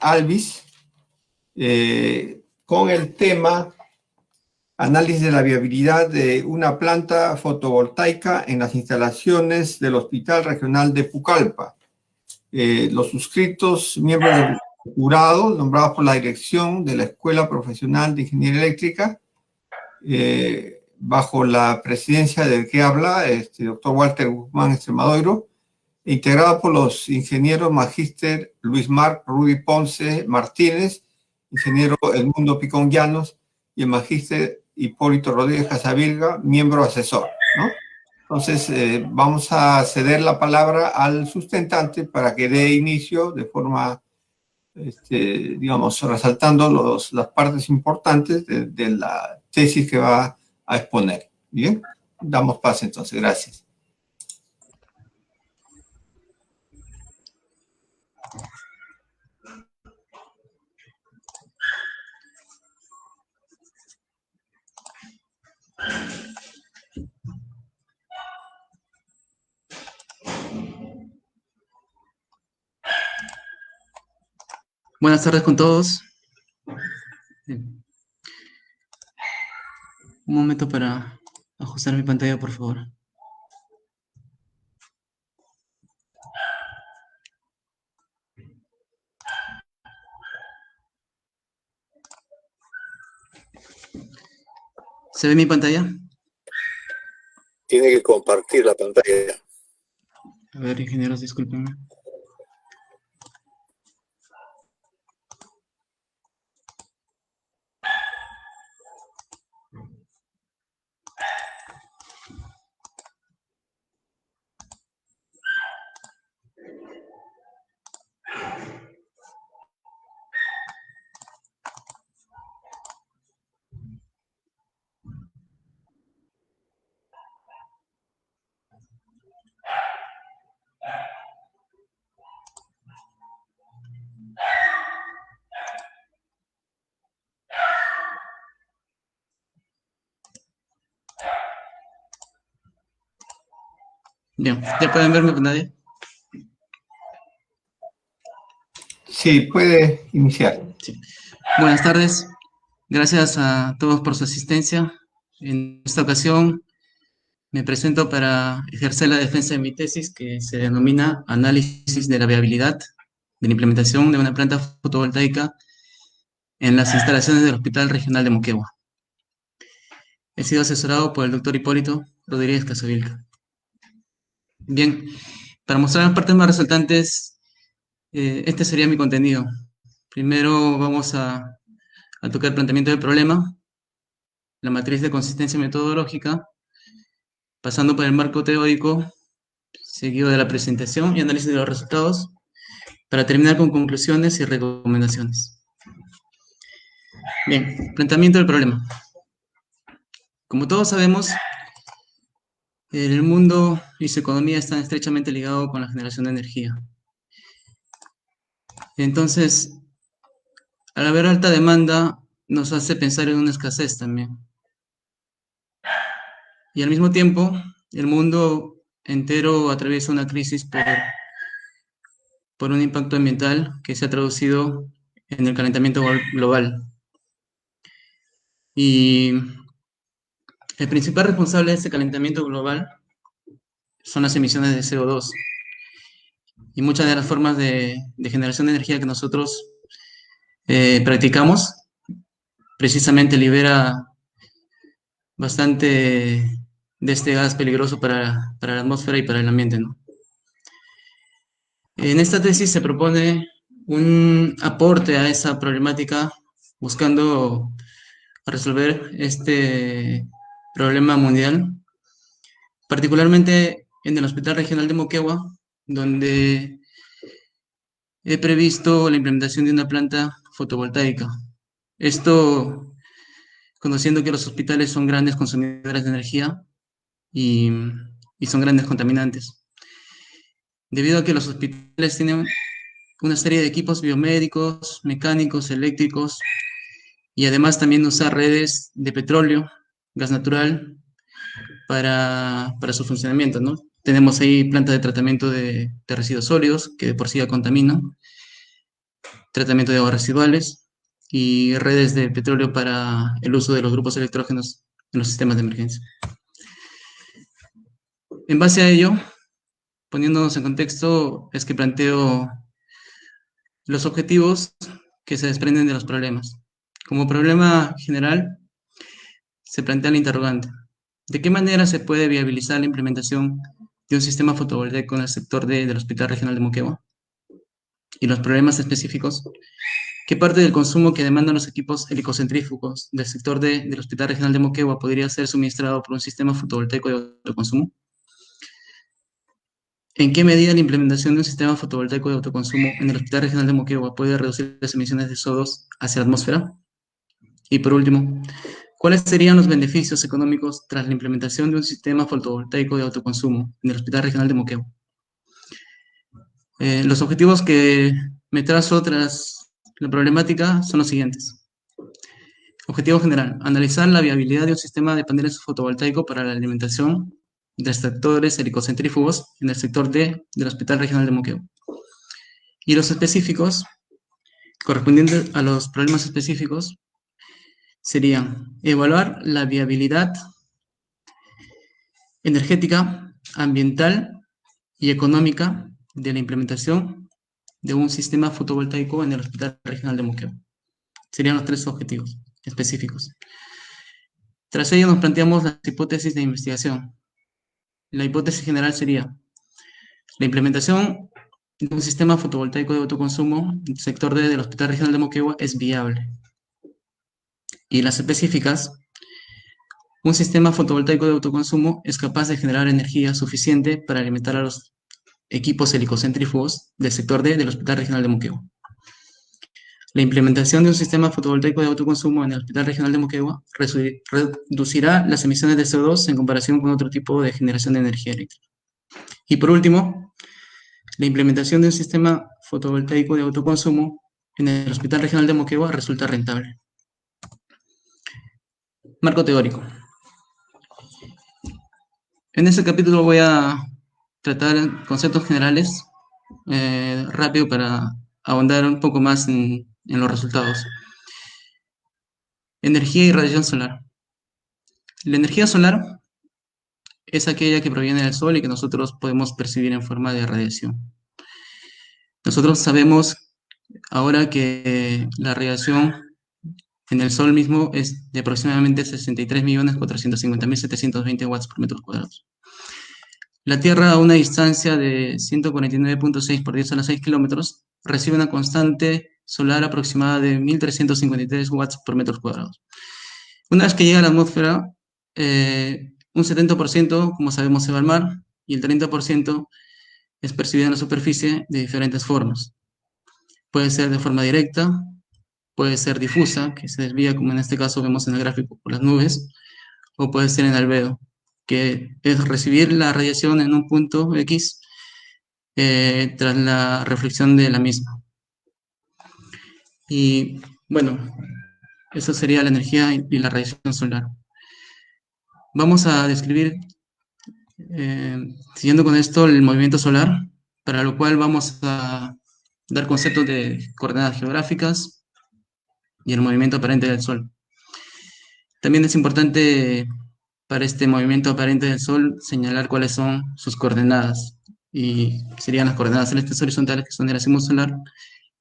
Alvis, con el tema análisis de la viabilidad de una planta fotovoltaica en las instalaciones del Hospital Regional de Pucallpa. Los suscritos, miembros del jurado, nombrados por la dirección de la Escuela Profesional de Ingeniería Eléctrica, bajo la presidencia del que habla, doctor Walter Guzmán Extremadoiro, integrado por los ingenieros magíster Luis Marc Rudy Ponce Martínez, ingeniero Edmundo Picón Llanos, y el magíster Hipólito Rodríguez Casavilga, miembro asesor, ¿no? Entonces, vamos a ceder la palabra al sustentante para que dé inicio de forma, digamos, resaltando las partes importantes de la tesis que va a exponer. Bien, damos paso entonces, gracias. Buenas tardes con todos. Un momento para ajustar mi pantalla, por favor. ¿Se ve mi pantalla? Tiene que compartir la pantalla. A ver, ingenieros, discúlpenme. Bien, ¿ya pueden ver mi pantalla? Sí, puede iniciar. Sí. Buenas tardes. Gracias a todos por su asistencia. En esta ocasión me presento para ejercer la defensa de mi tesis, que se denomina Análisis de la viabilidad de la implementación de una planta fotovoltaica en las instalaciones del Hospital Regional de Moquegua. He sido asesorado por el doctor Hipólito Rodríguez Casavilga. Bien, para mostrar las partes más resaltantes, este sería mi contenido. Primero vamos a tocar el planteamiento del problema, la matriz de consistencia metodológica, pasando por el marco teórico, seguido de la presentación y análisis de los resultados, para terminar con conclusiones y recomendaciones. Bien, planteamiento del problema. Como todos sabemos, el mundo y su economía están estrechamente ligados con la generación de energía. Entonces, al haber alta demanda, nos hace pensar en una escasez también. Y al mismo tiempo, el mundo entero atraviesa una crisis por un impacto ambiental que se ha traducido en el calentamiento global. Y el principal responsable de este calentamiento global son las emisiones de CO2. Y muchas de las formas de generación de energía que nosotros practicamos, precisamente libera bastante de este gas peligroso para la atmósfera y para el ambiente, ¿no? En esta tesis se propone un aporte a esa problemática buscando resolver este problema mundial, particularmente en el Hospital Regional de Moquegua, donde he previsto la implementación de una planta fotovoltaica. Esto conociendo que los hospitales son grandes consumidores de energía y son grandes contaminantes. Debido a que los hospitales tienen una serie de equipos biomédicos, mecánicos, eléctricos, y además también usar redes de petróleo, gas natural, para su funcionamiento, ¿no? Tenemos ahí plantas de tratamiento de residuos sólidos, que de por sí ya contaminan, tratamiento de aguas residuales y redes de petróleo para el uso de los grupos electrógenos en los sistemas de emergencia. En base a ello, poniéndonos en contexto, es que planteo los objetivos que se desprenden de los problemas. Como problema general, se plantea el interrogante: ¿de qué manera se puede viabilizar la implementación de un sistema fotovoltaico en el sector del Hospital Regional de Moquegua? Y los problemas específicos: ¿qué parte del consumo que demandan los equipos helicocentrífugos del sector del Hospital Regional de Moquegua podría ser suministrado por un sistema fotovoltaico de autoconsumo? ¿En qué medida la implementación de un sistema fotovoltaico de autoconsumo en el Hospital Regional de Moquegua puede reducir las emisiones de CO2 hacia la atmósfera? Y por último, ¿cuáles serían los beneficios económicos tras la implementación de un sistema fotovoltaico de autoconsumo en el Hospital Regional de Moquegua? Los objetivos que me trazo tras la problemática son los siguientes. Objetivo general: analizar la viabilidad de un sistema de paneles fotovoltaicos para la alimentación de extractores helicocentrífugos en el sector del Hospital Regional de Moquegua. Y los específicos, correspondientes a los problemas específicos, serían evaluar la viabilidad energética, ambiental y económica de la implementación de un sistema fotovoltaico en el Hospital Regional de Moquegua. Serían los tres objetivos específicos. Tras ello nos planteamos las hipótesis de investigación. La hipótesis general sería: la implementación de un sistema fotovoltaico de autoconsumo en el sector D del Hospital Regional de Moquegua es viable. Y las específicas: un sistema fotovoltaico de autoconsumo es capaz de generar energía suficiente para alimentar a los equipos helicocentrífugos del sector D del Hospital Regional de Moquegua. La implementación de un sistema fotovoltaico de autoconsumo en el Hospital Regional de Moquegua reducirá las emisiones de CO2 en comparación con otro tipo de generación de energía eléctrica. Y por último, la implementación de un sistema fotovoltaico de autoconsumo en el Hospital Regional de Moquegua resulta rentable. Marco teórico. En este capítulo voy a tratar conceptos generales rápido para ahondar un poco más en los resultados. Energía y radiación solar. La energía solar es aquella que proviene del sol y que nosotros podemos percibir en forma de radiación. Nosotros sabemos ahora que la radiación en el sol mismo es de aproximadamente 63.450.720 watts por metros cuadrados. La Tierra, a una distancia de 149.6 por 10 a la 6 kilómetros, recibe una constante solar aproximada de 1.353 watts por metros cuadrados. Una vez que llega a la atmósfera, un 70%, como sabemos, se va al mar, y el 30% es percibido en la superficie de diferentes formas. Puede ser de forma directa, puede ser difusa, que se desvía, como en este caso vemos en el gráfico, por las nubes, o puede ser en albedo, que es recibir la radiación en un punto X tras la reflexión de la misma. Y bueno, eso sería la energía y la radiación solar. Vamos a describir, siguiendo con esto, el movimiento solar, para lo cual vamos a dar conceptos de coordenadas geográficas y el movimiento aparente del Sol. También es importante para este movimiento aparente del Sol señalar cuáles son sus coordenadas, y serían las coordenadas celestes horizontales, que son el azimut solar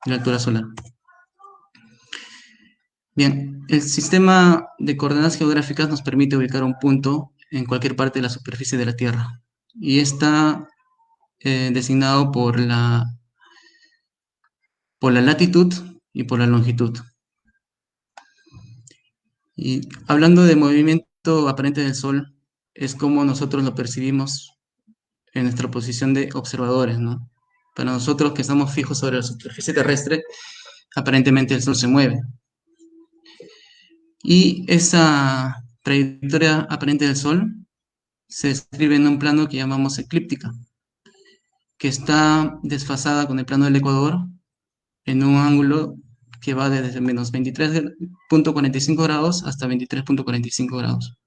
y la altura solar. Bien, el sistema de coordenadas geográficas nos permite ubicar un punto en cualquier parte de la superficie de la Tierra, y está designado por la latitud y por la longitud. Y hablando de movimiento aparente del Sol, es como nosotros lo percibimos en nuestra posición de observadores, ¿no? Para nosotros que estamos fijos sobre la superficie terrestre, aparentemente el Sol se mueve. Y esa trayectoria aparente del Sol se describe en un plano que llamamos eclíptica, que está desfasada con el plano del Ecuador en un ángulo que va desde menos 23.45 grados hasta 23.45 grados.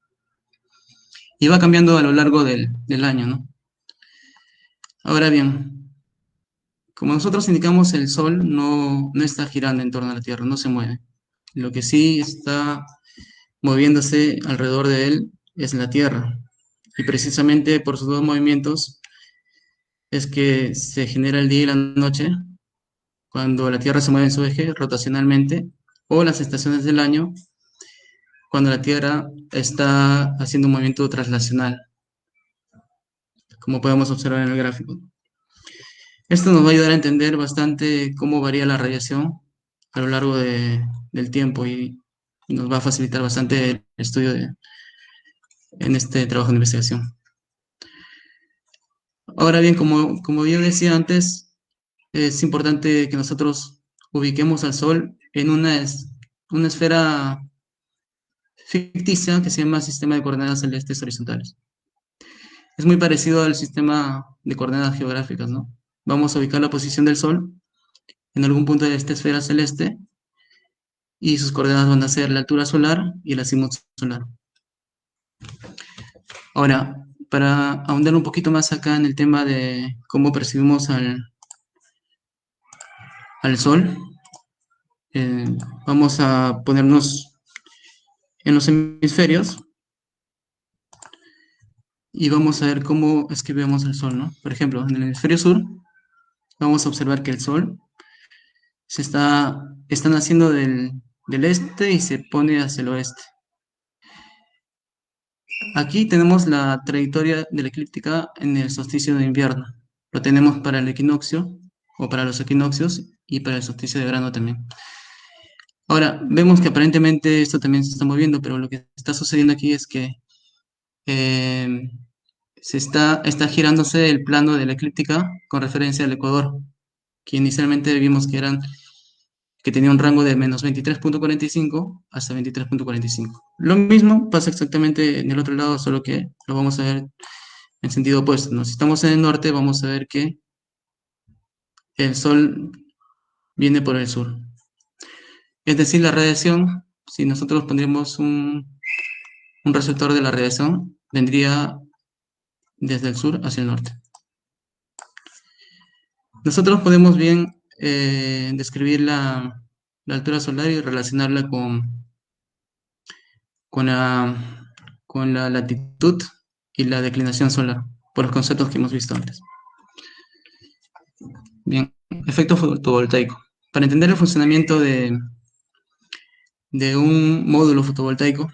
Y va cambiando a lo largo del año, ¿no? Ahora bien, Como nosotros indicamos, el Sol no está girando en torno a la Tierra, no se mueve. Lo que sí está moviéndose alrededor de él es la Tierra. Y precisamente por sus dos movimientos es que se genera el día y la noche, cuando la Tierra se mueve en su eje rotacionalmente, o las estaciones del año, cuando la Tierra está haciendo un movimiento traslacional, como podemos observar en el gráfico. Esto nos va a ayudar a entender bastante cómo varía la radiación a lo largo del tiempo y nos va a facilitar bastante el estudio en este trabajo de investigación. Ahora bien, como yo decía antes, es importante que nosotros ubiquemos al Sol en una esfera ficticia que se llama sistema de coordenadas celestes horizontales. Es muy parecido al sistema de coordenadas geográficas, ¿no? Vamos a ubicar la posición del Sol en algún punto de esta esfera celeste y sus coordenadas van a ser la altura solar y el azimut solar. Ahora, para ahondar un poquito más acá en el tema de cómo percibimos al Sol, vamos a ponernos en los hemisferios y vamos a ver cómo es que vemos el Sol, ¿no? Por ejemplo, en el hemisferio sur, vamos a observar que el Sol está naciendo del este y se pone hacia el oeste. Aquí tenemos la trayectoria de la eclíptica en el solsticio de invierno. Lo tenemos para el equinoccio, o para los equinoccios, y para el solsticio de verano también. Ahora, vemos que aparentemente esto también se está moviendo, pero lo que está sucediendo aquí es que está girándose el plano de la eclíptica con referencia al ecuador, que inicialmente vimos que tenía un rango de menos 23.45 hasta 23.45. Lo mismo pasa exactamente en el otro lado, solo que lo vamos a ver en sentido opuesto, ¿no? Si estamos en el norte, vamos a ver que el Sol viene por el sur. Es decir, la radiación, si nosotros pondríamos un receptor de la radiación, vendría desde el sur hacia el norte. Nosotros podemos bien describir la altura solar y relacionarla con la latitud y la declinación solar, por los conceptos que hemos visto antes. Bien, efecto fotovoltaico. Para entender el funcionamiento de un módulo fotovoltaico,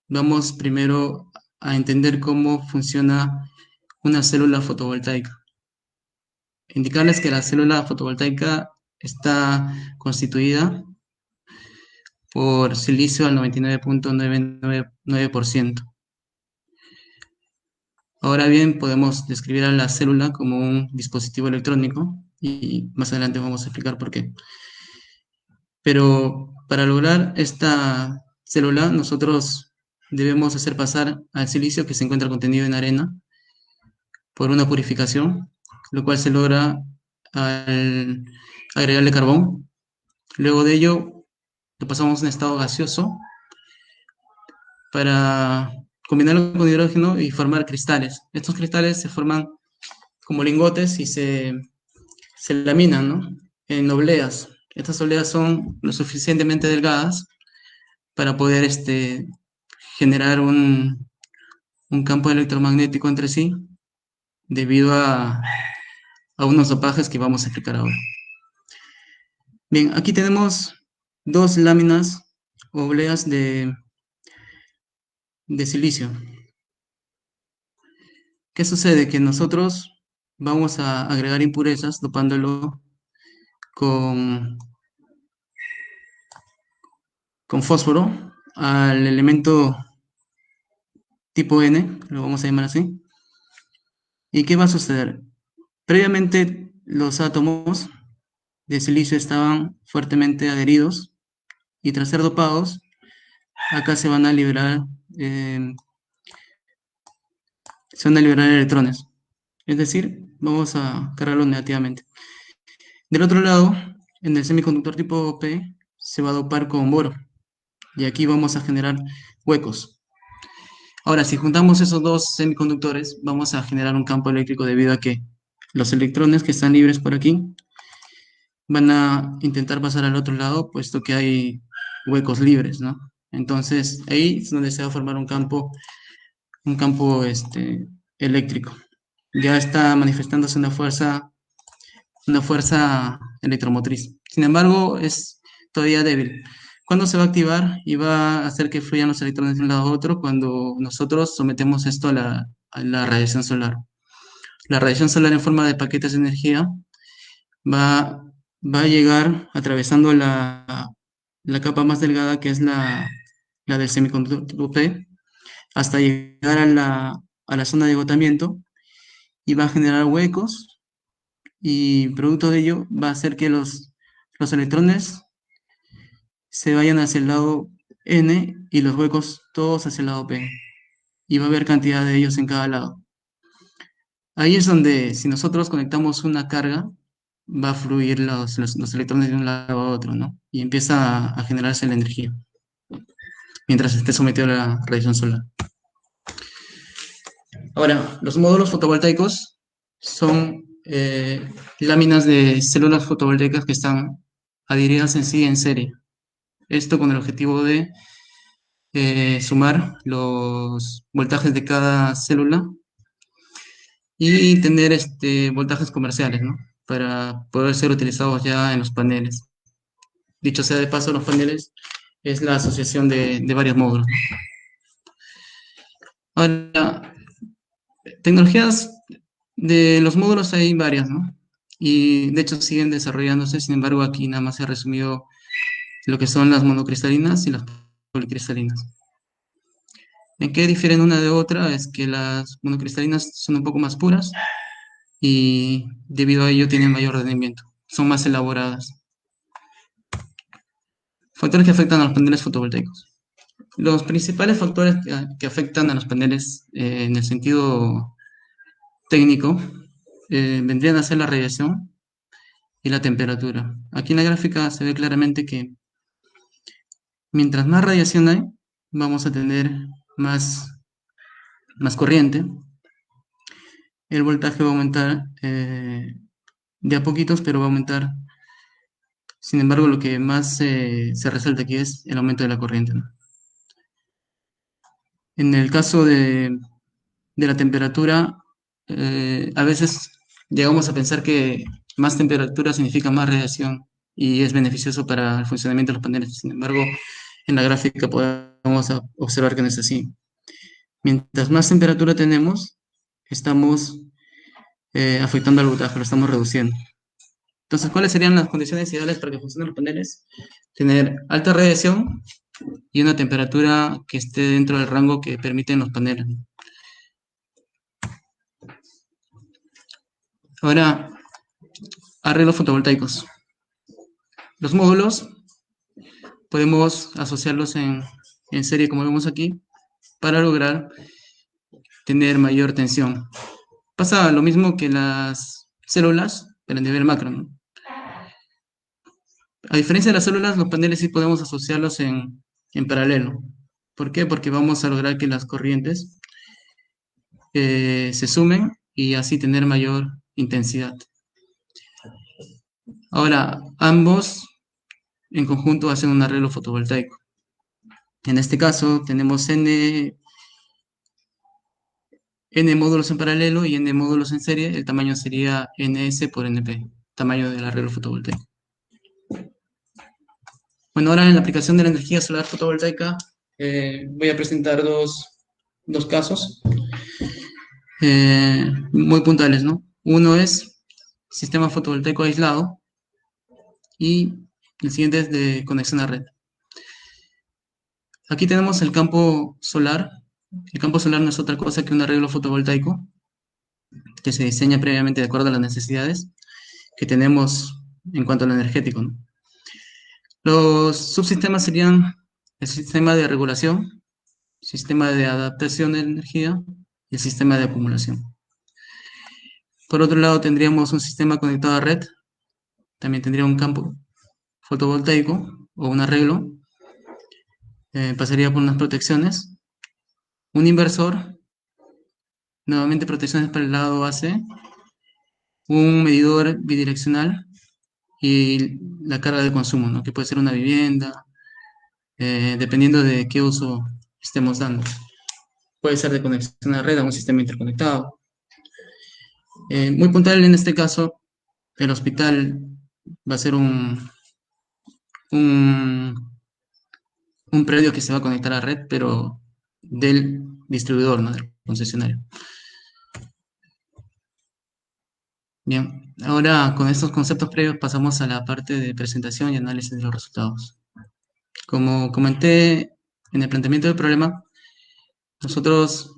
vamos primero a entender cómo funciona una célula fotovoltaica. Indicarles que la célula fotovoltaica está constituida por silicio al 99.999%. Ahora bien, podemos describir a la célula como un dispositivo electrónico y más adelante vamos a explicar por qué. Pero para lograr esta célula, nosotros debemos hacer pasar al silicio que se encuentra contenido en arena por una purificación, lo cual se logra al agregarle carbón. Luego de ello, lo pasamos a un estado gaseoso para combinarlo con hidrógeno y formar cristales. Estos cristales se forman como lingotes y se laminan, ¿no?, en obleas. Estas obleas son lo suficientemente delgadas para poder generar un campo electromagnético entre sí debido a unos dopajes que vamos a explicar ahora. Bien, aquí tenemos dos láminas obleas de silicio. ¿Qué sucede? Que nosotros vamos a agregar impurezas dopándolo con fósforo al elemento tipo N, lo vamos a llamar así. ¿Y qué va a suceder? Previamente los átomos de silicio estaban fuertemente adheridos y tras ser dopados, acá se van a liberar electrones. Es decir, vamos a cargarlo negativamente. Del otro lado, en el semiconductor tipo P, se va a dopar con boro. Y aquí vamos a generar huecos. Ahora, si juntamos esos dos semiconductores, vamos a generar un campo eléctrico debido a que Los electrones que están libres por aquí van a intentar pasar al otro lado, puesto que hay huecos libres, ¿no? Entonces, ahí es donde se va a formar un campo eléctrico. Ya está manifestándose una fuerza electromotriz. Sin embargo, es todavía débil. ¿Cuándo se va a activar y va a hacer que fluyan los electrones de un lado a otro? Cuando nosotros sometemos esto a la radiación solar. La radiación solar en forma de paquetes de energía va, va a llegar atravesando la capa más delgada, que es la del semiconductor P, hasta llegar a la zona de agotamiento y va a generar huecos, y producto de ello va a hacer que los electrones se vayan hacia el lado N y los huecos todos hacia el lado P. Y va a haber cantidad de ellos en cada lado. Ahí es donde, si nosotros conectamos una carga, va a fluir los electrones de un lado a otro, ¿no? Y empieza a generarse la energía, mientras esté sometido a la radiación solar. Ahora, los módulos fotovoltaicos son láminas de células fotovoltaicas que están adheridas en sí en serie. Esto con el objetivo de sumar los voltajes de cada célula y tener voltajes comerciales, ¿no? Para poder ser utilizados ya en los paneles. Dicho sea de paso, los paneles es la asociación de varios módulos. Ahora, tecnologías de los módulos hay varias, ¿no? Y de hecho siguen desarrollándose. Sin embargo, aquí nada más se ha resumido lo que son las monocristalinas y las policristalinas. ¿En qué difieren una de otra? Es que las monocristalinas son un poco más puras y debido a ello tienen mayor rendimiento, son más elaboradas. Factores que afectan a los paneles fotovoltaicos. Los principales factores que afectan a los paneles en el sentido técnico vendrían a ser la radiación y la temperatura. Aquí en la gráfica se ve claramente que mientras más radiación hay, vamos a tener más corriente. El voltaje va a aumentar de a poquitos, pero va a aumentar. Sin embargo, lo que más se resalta aquí es el aumento de la corriente, ¿no? En el caso de la temperatura, a veces llegamos a pensar que más temperatura significa más radiación y es beneficioso para el funcionamiento de los paneles. Sin embargo, en la gráfica podemos observar que no es así. Mientras más temperatura tenemos, estamos afectando al voltaje, lo estamos reduciendo. Entonces, ¿cuáles serían las condiciones ideales para que funcionen los paneles? Tener alta radiación y una temperatura que esté dentro del rango que permiten los paneles. Ahora, arreglos fotovoltaicos. Los módulos podemos asociarlos en serie, como vemos aquí, para lograr tener mayor tensión. Pasa lo mismo que las células, pero a nivel macro, ¿no? A diferencia de las células, los paneles sí podemos asociarlos en paralelo. ¿Por qué? Porque vamos a lograr que las corrientes se sumen y así tener mayor intensidad. Ahora, ambos en conjunto hacen un arreglo fotovoltaico. En este caso tenemos N módulos en paralelo y N módulos en serie. El tamaño sería NS por NP, tamaño del arreglo fotovoltaico. Bueno, ahora en la aplicación de la energía solar fotovoltaica voy a presentar dos casos muy puntuales, ¿no? Uno es sistema fotovoltaico aislado y el siguiente es de conexión a red. Aquí tenemos el campo solar. El campo solar no es otra cosa que un arreglo fotovoltaico que se diseña previamente de acuerdo a las necesidades que tenemos en cuanto a lo energético, ¿no? Los subsistemas serían el sistema de regulación, sistema de adaptación de energía y el sistema de acumulación. Por otro lado, tendríamos un sistema conectado a red, también tendría un campo fotovoltaico o un arreglo, pasaría por unas protecciones, un inversor, nuevamente protecciones para el lado AC, un medidor bidireccional y la carga de consumo, ¿no? Que puede ser una vivienda, dependiendo de qué uso estemos dando. Puede ser de conexión a la red a un sistema interconectado. Muy puntual en este caso, el hospital va a ser un, un predio que se va a conectar a la red, pero del distribuidor, ¿no? Del concesionario. Bien, ahora con estos conceptos previos pasamos a la parte de presentación y análisis de los resultados. Como comenté en el planteamiento del problema, nosotros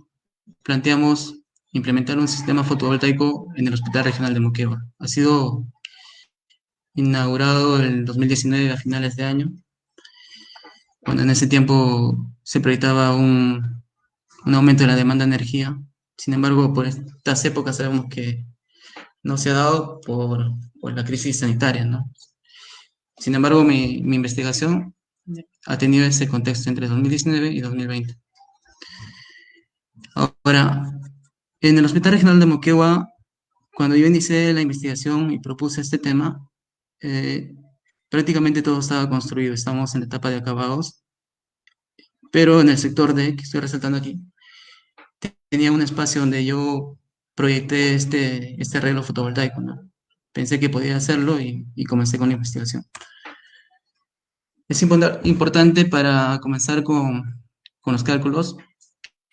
planteamos implementar un sistema fotovoltaico en el Hospital Regional de Moquegua. Ha sido inaugurado en 2019 a finales de año. Bueno, en ese tiempo se proyectaba un aumento de la demanda de energía. Sin embargo, por estas épocas sabemos que no se ha dado por la crisis sanitaria, ¿no? Sin embargo, mi investigación ha tenido ese contexto entre 2019 y 2020. Ahora, en el Hospital Regional de Moquegua, cuando yo inicié la investigación y propuse este tema, prácticamente todo estaba construido, estamos en la etapa de acabados, pero en el sector D, que estoy resaltando aquí, tenía un espacio donde yo proyecté este arreglo fotovoltaico, ¿no? Pensé que podía hacerlo y comencé con la investigación. Es importante para comenzar con los cálculos,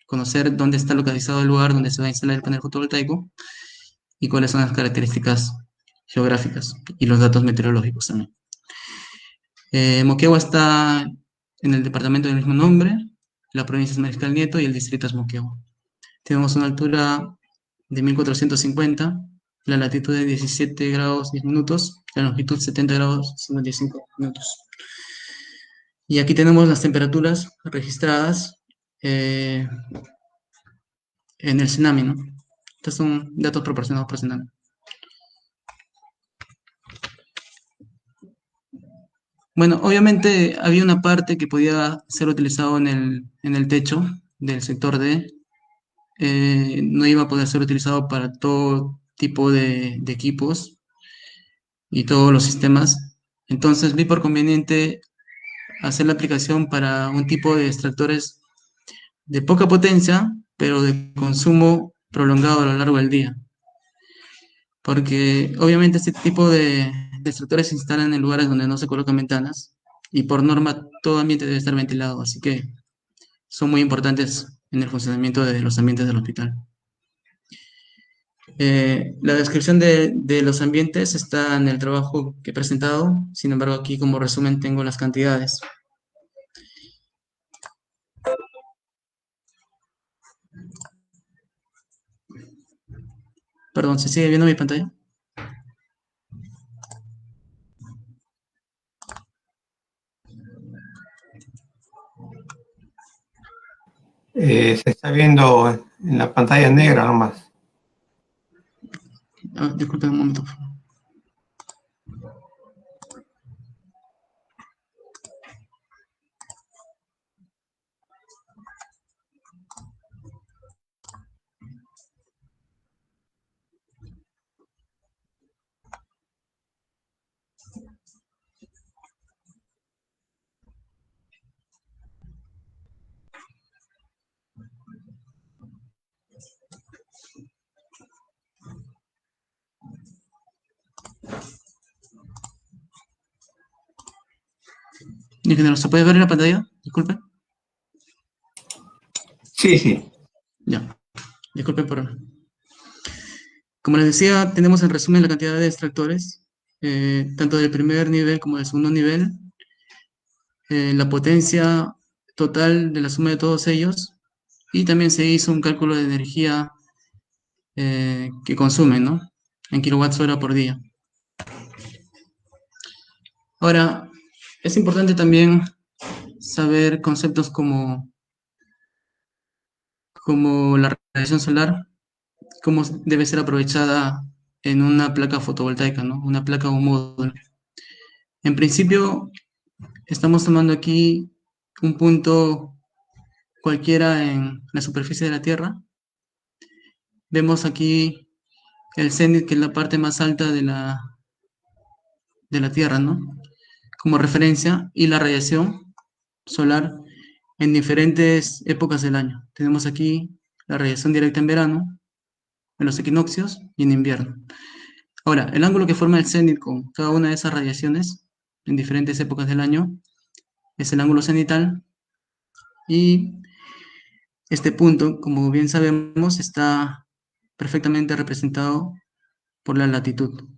conocer dónde está localizado el lugar donde se va a instalar el panel fotovoltaico y cuáles son las características geográficas y los datos meteorológicos también. Moquegua está en el departamento del mismo nombre, la provincia es Mariscal Nieto y el distrito es Moquegua. Tenemos una altura de 1450, la latitud de 17 grados 10 minutos, la longitud 70 grados 55 minutos. Y aquí tenemos las temperaturas registradas en el Cenami, ¿no? Estos son datos proporcionados por Cenami. Bueno, obviamente había una parte que podía ser utilizado en el techo del sector D. No iba a poder ser utilizado para todo tipo de equipos y todos los sistemas. Entonces vi por conveniente hacer la aplicación para un tipo de extractores de poca potencia, pero de consumo prolongado a lo largo del día. Porque obviamente este tipo de extractores se instalan en lugares donde no se colocan ventanas y por norma todo ambiente debe estar ventilado, así que son muy importantes en el funcionamiento de los ambientes del hospital. La descripción de los ambientes está en el trabajo que he presentado, sin embargo aquí como resumen tengo las cantidades. Perdón, ¿se sigue viendo mi pantalla? Se está viendo en la pantalla negra nomás. Disculpen un momento, por favor. Ingeniero, ¿se puede ver en la pantalla? Disculpen. Sí, sí. Ya, disculpen por... Como les decía, tenemos en resumen la cantidad de extractores, tanto del primer nivel como del segundo nivel, la potencia total de la suma de todos ellos, y también se hizo un cálculo de energía que consumen, ¿no? En kilowatts hora por día. Ahora, es importante también saber conceptos como la radiación solar, cómo debe ser aprovechada en una placa fotovoltaica, ¿no? Una placa o un módulo. En principio, estamos tomando aquí un punto cualquiera en la superficie de la Tierra. Vemos aquí el cenit, que es la parte más alta de la Tierra, ¿no? Como referencia, y la radiación solar en diferentes épocas del año. Tenemos aquí la radiación directa en verano, en los equinoccios y en invierno. Ahora, el ángulo que forma el cenit con cada una de esas radiaciones en diferentes épocas del año es el ángulo cenital, y este punto, como bien sabemos, está perfectamente representado por la latitud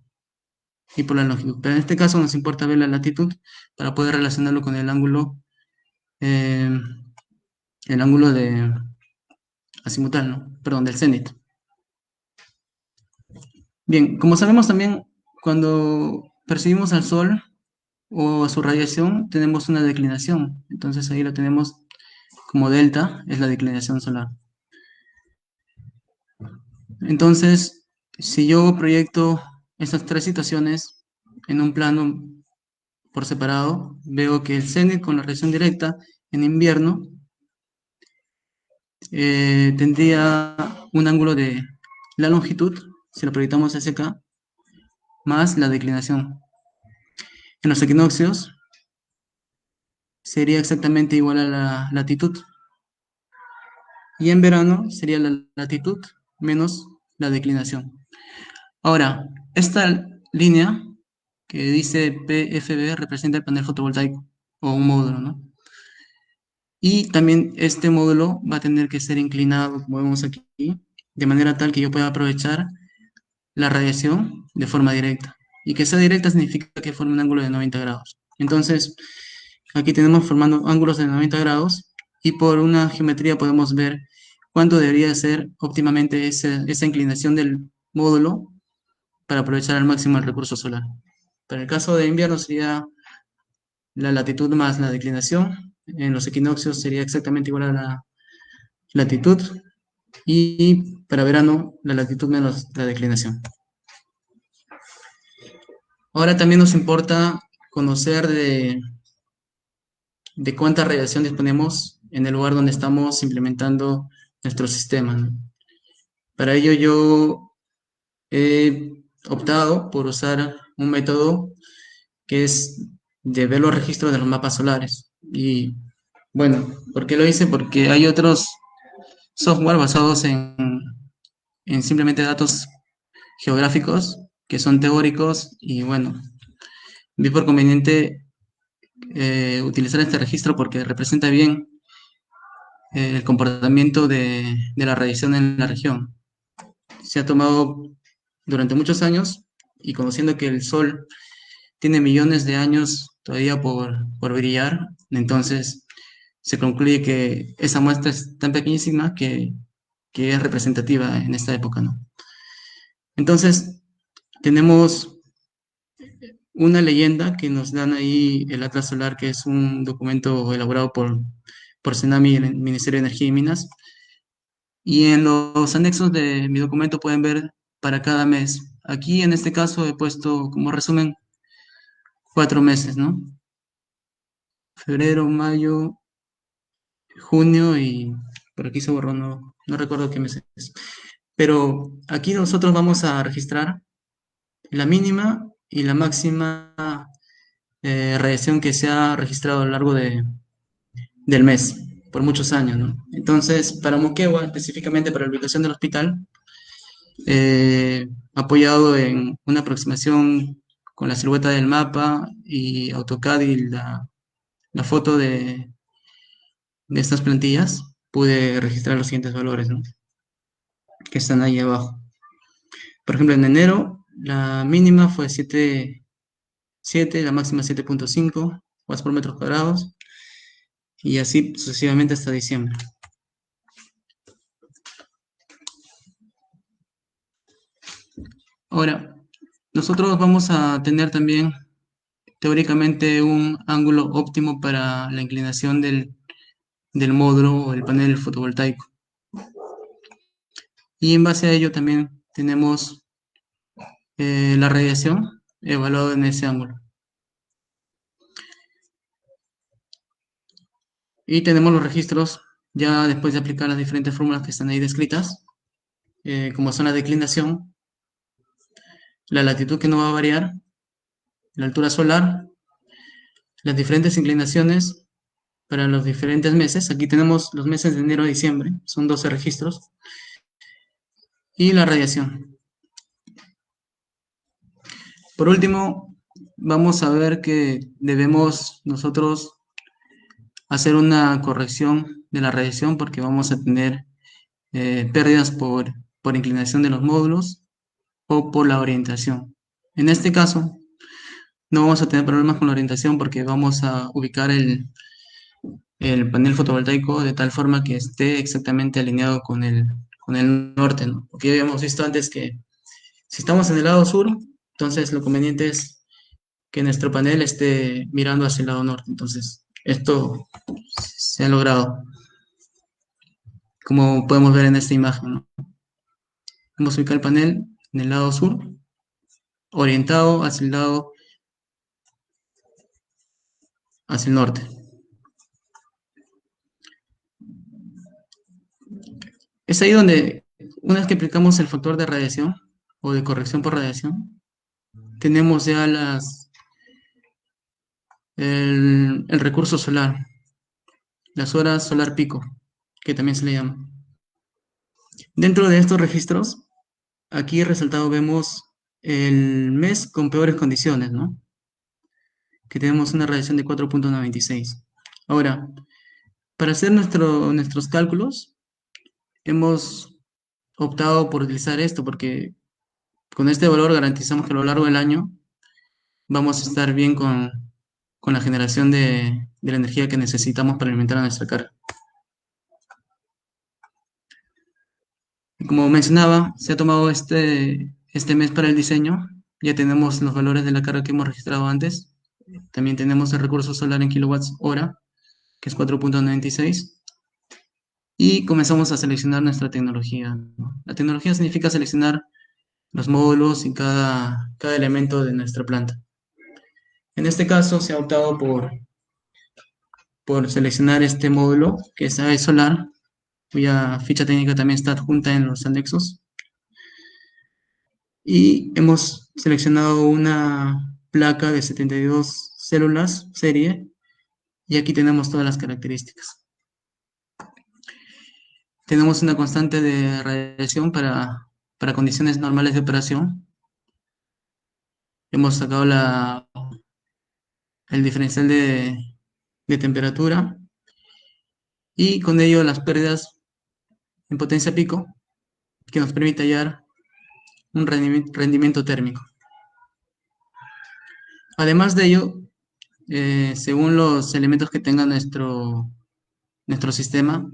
y por la longitud. Pero en este caso nos importa ver la latitud para poder relacionarlo con eh, el ángulo de azimutal, ¿no? Perdón, del cenit. Bien, como sabemos también, cuando percibimos al Sol o su radiación, tenemos una declinación. Entonces ahí lo tenemos como delta, es la declinación solar. Entonces, si yo proyecto estas tres situaciones en un plano por separado, veo que el cenit con la radiación directa en invierno tendría un ángulo de la longitud, si lo proyectamos hacia acá, más la declinación. En los equinoccios sería exactamente igual a la latitud. Y en verano sería la latitud menos la declinación. Ahora, esta línea que dice PFB representa el panel fotovoltaico o un módulo, ¿no? Y también este módulo va a tener que ser inclinado, como vemos aquí, de manera tal que yo pueda aprovechar la radiación de forma directa. Y que sea directa significa que forme un ángulo de 90 grados. Entonces, aquí tenemos formando ángulos de 90 grados, y por una geometría podemos ver cuánto debería ser óptimamente esa inclinación del módulo para aprovechar al máximo el recurso solar. Para el caso de invierno sería la latitud más la declinación. En los equinoccios sería exactamente igual a la latitud. Y para verano, la latitud menos la declinación. Ahora también nos importa conocer de cuánta radiación disponemos en el lugar donde estamos implementando nuestro sistema, ¿no? Para ello yo he optado por usar un método que es de ver los registros de los mapas solares. Y bueno, ¿por qué lo hice? Porque hay otros software basados en simplemente datos geográficos que son teóricos, y bueno, vi por conveniente utilizar este registro porque representa bien el comportamiento de la radiación en la región. Se ha tomado durante muchos años, y conociendo que el Sol tiene millones de años todavía por brillar, entonces se concluye que esa muestra es tan pequeñísima que es representativa en esta época, ¿no? Entonces, tenemos una leyenda que nos dan ahí el Atlas Solar, que es un documento elaborado por CENAMI, el Ministerio de Energía y Minas, y en los anexos de mi documento pueden ver para cada mes. Aquí en este caso he puesto como resumen 4 meses, ¿no? Febrero, mayo, junio, y por aquí se borró, no recuerdo qué meses. Pero aquí nosotros vamos a registrar la mínima y la máxima radiación que se ha registrado a lo largo del mes, por muchos años, ¿no? Entonces, para Moquegua, específicamente para la ubicación del hospital, apoyado en una aproximación con la silueta del mapa y AutoCAD y la foto de estas plantillas, pude registrar los siguientes valores, ¿no? Que están ahí abajo. Por ejemplo, en enero, la mínima fue 7, la máxima 7.5 watts por metros cuadrados, y así sucesivamente hasta diciembre. Ahora, nosotros vamos a tener también teóricamente un ángulo óptimo para la inclinación del módulo o el panel fotovoltaico. Y en base a ello también tenemos la radiación evaluada en ese ángulo. Y tenemos los registros ya después de aplicar las diferentes fórmulas que están ahí descritas, como son la declinación, la latitud que no va a variar, la altura solar, las diferentes inclinaciones para los diferentes meses. Aquí tenemos los meses de enero a diciembre, son 12 registros, y la radiación. Por último, vamos a ver que debemos nosotros hacer una corrección de la radiación porque vamos a tener pérdidas por inclinación de los módulos o por la orientación. En este caso, no vamos a tener problemas con la orientación porque vamos a ubicar el panel fotovoltaico de tal forma que esté exactamente alineado con el norte, ¿no? Porque ya habíamos visto antes que si estamos en el lado sur, entonces lo conveniente es que nuestro panel esté mirando hacia el lado norte. Entonces, esto se ha logrado, como podemos ver en esta imagen, ¿no? Vamos a ubicar el panel en el lado sur, orientado hacia el norte. Es ahí donde, una vez que aplicamos el factor de radiación o de corrección por radiación, tenemos ya el recurso solar, las horas solar pico, que también se le llama. Dentro de estos registros, aquí resaltado vemos el mes con peores condiciones, ¿no? Que tenemos una radiación de 4.96. Ahora, para hacer nuestros cálculos, hemos optado por utilizar esto porque con este valor garantizamos que a lo largo del año vamos a estar bien con la generación de la energía que necesitamos para alimentar a nuestra carga. Y como mencionaba, se ha tomado este mes para el diseño. Ya tenemos los valores de la carga que hemos registrado antes. También tenemos el recurso solar en kilowatts hora, que es 4.96. Y comenzamos a seleccionar nuestra tecnología, ¿no? La tecnología significa seleccionar los módulos y cada elemento de nuestra planta. En este caso se ha optado por seleccionar este módulo, que es AE Solar, cuya ficha técnica también está adjunta en los anexos. Y hemos seleccionado una placa de 72 células serie, y aquí tenemos todas las características. Tenemos una constante de radiación para condiciones normales de operación. Hemos sacado el diferencial de temperatura y con ello las pérdidas en potencia pico que nos permite hallar un rendimiento térmico. Además de ello, según los elementos que tenga nuestro sistema,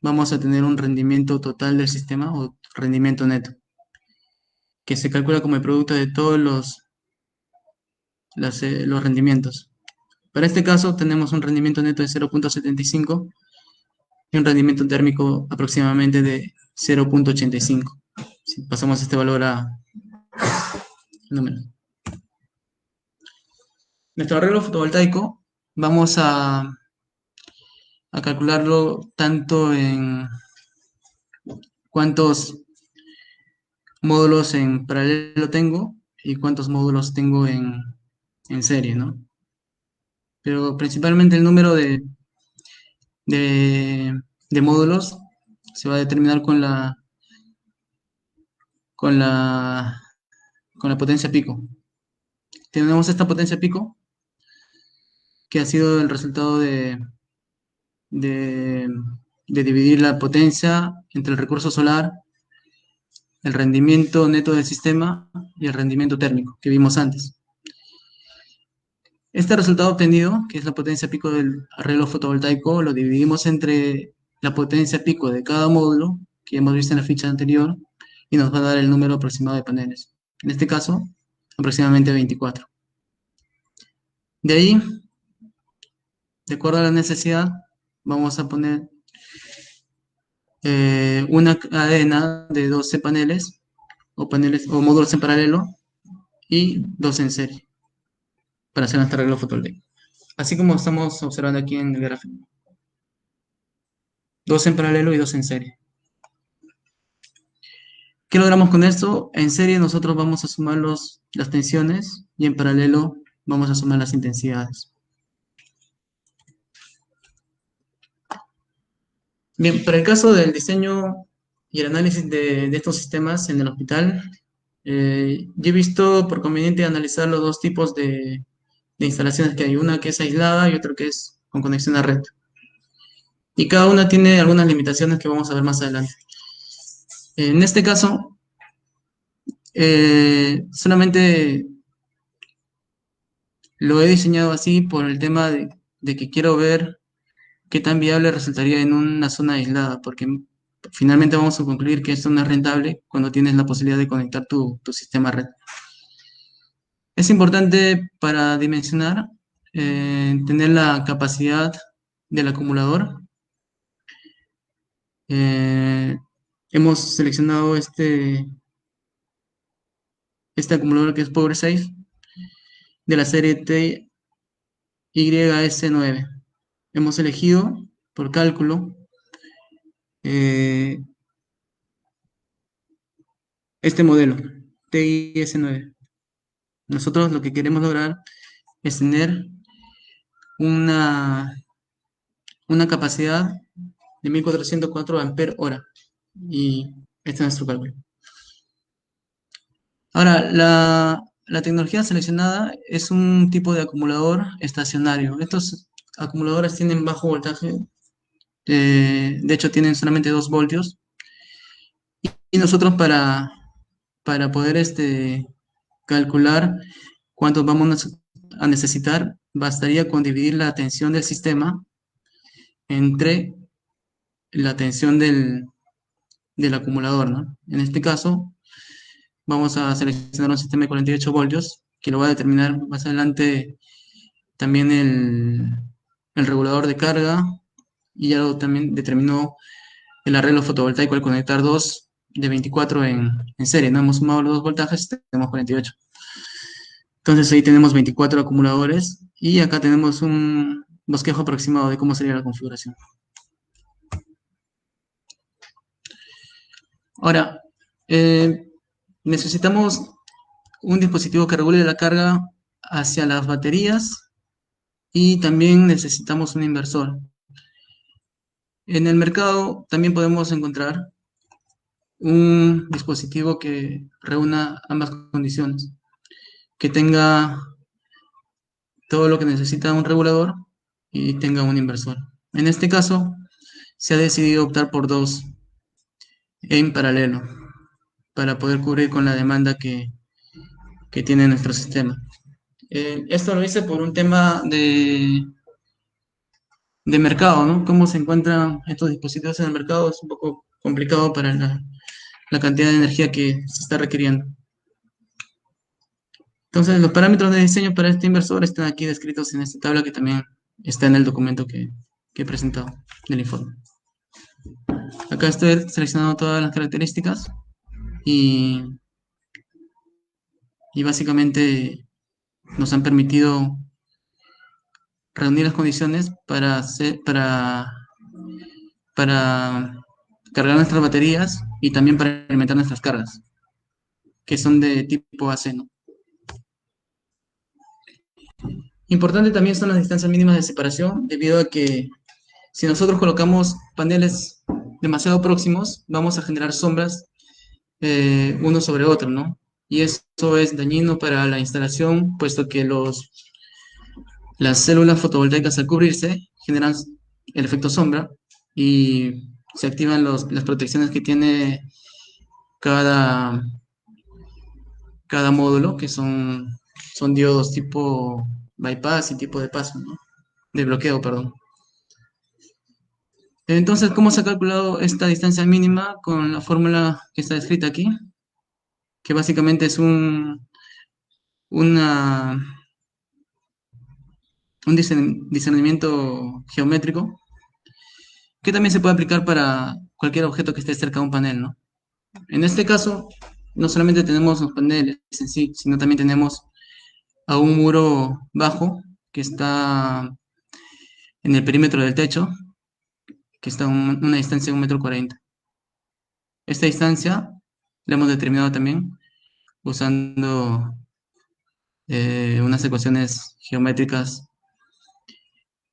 vamos a tener un rendimiento total del sistema o rendimiento neto, que se calcula como el producto de todos los rendimientos. Para este caso tenemos un rendimiento neto de 0.75 y un rendimiento térmico aproximadamente de 0.85. Si pasamos este valor a números. Nuestro arreglo fotovoltaico vamos a calcularlo tanto en cuántos módulos en paralelo tengo y cuántos módulos tengo en serie, ¿no? Pero principalmente el número de módulos se va a determinar con la potencia pico. Tenemos esta potencia pico que ha sido el resultado de dividir la potencia entre el recurso solar, el rendimiento neto del sistema y el rendimiento térmico que vimos antes. Este resultado obtenido, que es la potencia pico del arreglo fotovoltaico, lo dividimos entre la potencia pico de cada módulo, que hemos visto en la ficha anterior, y nos va a dar el número aproximado de paneles. En este caso, aproximadamente 24. De ahí, de acuerdo a la necesidad, vamos a poner una cadena de 12 paneles o módulos en paralelo y 2 en serie para hacer nuestro arreglo fotovoltaico. Así como estamos observando aquí en el gráfico. 2 en paralelo y 2 en serie. ¿Qué logramos con esto? En serie nosotros vamos a sumar las tensiones y en paralelo vamos a sumar las intensidades. Bien, para el caso del diseño y el análisis de estos sistemas en el hospital, yo he visto por conveniente analizar los dos tipos de instalaciones que hay, una que es aislada y otra que es con conexión a red. Y cada una tiene algunas limitaciones que vamos a ver más adelante. En este caso, solamente lo he diseñado así por el tema de que quiero ver qué tan viable resultaría en una zona aislada, porque finalmente vamos a concluir que esto no es rentable cuando tienes la posibilidad de conectar tu sistema a red. Es importante para dimensionar tener la capacidad del acumulador. Hemos seleccionado este acumulador que es PowerSafe de la serie TYS9. Hemos elegido por cálculo este modelo, TYS9. Nosotros lo que queremos lograr es tener una capacidad de 1404 ampere hora. Y este es nuestro cálculo. Ahora, la tecnología seleccionada es un tipo de acumulador estacionario. Estos acumuladores tienen bajo voltaje, de hecho tienen solamente 2 voltios. Y nosotros para poder calcular cuánto vamos a necesitar, bastaría con dividir la tensión del sistema entre la tensión del acumulador, ¿no? En este caso, vamos a seleccionar un sistema de 48 voltios, que lo va a determinar más adelante también el regulador de carga, y ya lo también determinó el arreglo fotovoltaico al conectar dos de 24 en serie, ¿no? Hemos sumado los dos voltajes, tenemos 48. Entonces ahí tenemos 24 acumuladores, y acá tenemos un bosquejo aproximado de cómo sería la configuración. Ahora, necesitamos un dispositivo que regule la carga hacia las baterías y también necesitamos un inversor. En el mercado también podemos encontrar un dispositivo que reúna ambas condiciones, que tenga todo lo que necesita un regulador y tenga un inversor. En este caso, se ha decidido optar por dos en paralelo para poder cubrir con la demanda que tiene nuestro sistema. Esto lo hice por un tema de mercado, ¿no? Cómo se encuentran estos dispositivos en el mercado es un poco complicado para la cantidad de energía que se está requiriendo. Entonces, los parámetros de diseño para este inversor están aquí descritos en esta tabla que también está en el documento que he presentado del informe. Acá estoy seleccionando todas las características y básicamente nos han permitido reunir las condiciones para cargar nuestras baterías y también para alimentar nuestras cargas, que son de tipo AC, ¿no? Importante también son las distancias mínimas de separación, debido a que si nosotros colocamos paneles demasiado próximos, vamos a generar sombras uno sobre otro, ¿no? Y eso es dañino para la instalación, puesto que las células fotovoltaicas al cubrirse generan el efecto sombra y se activan las protecciones que tiene cada módulo, que son diodos tipo bypass y tipo de paso, ¿no? De bloqueo, perdón. Entonces, ¿cómo se ha calculado esta distancia mínima? Con la fórmula que está escrita aquí, que básicamente es un discernimiento geométrico, que también se puede aplicar para cualquier objeto que esté cerca de un panel, ¿no? En este caso, no solamente tenemos los paneles en sí, sino también tenemos a un muro bajo que está en el perímetro del techo, que está a una distancia de 1,40 m. Esta distancia la hemos determinado también usando unas ecuaciones geométricas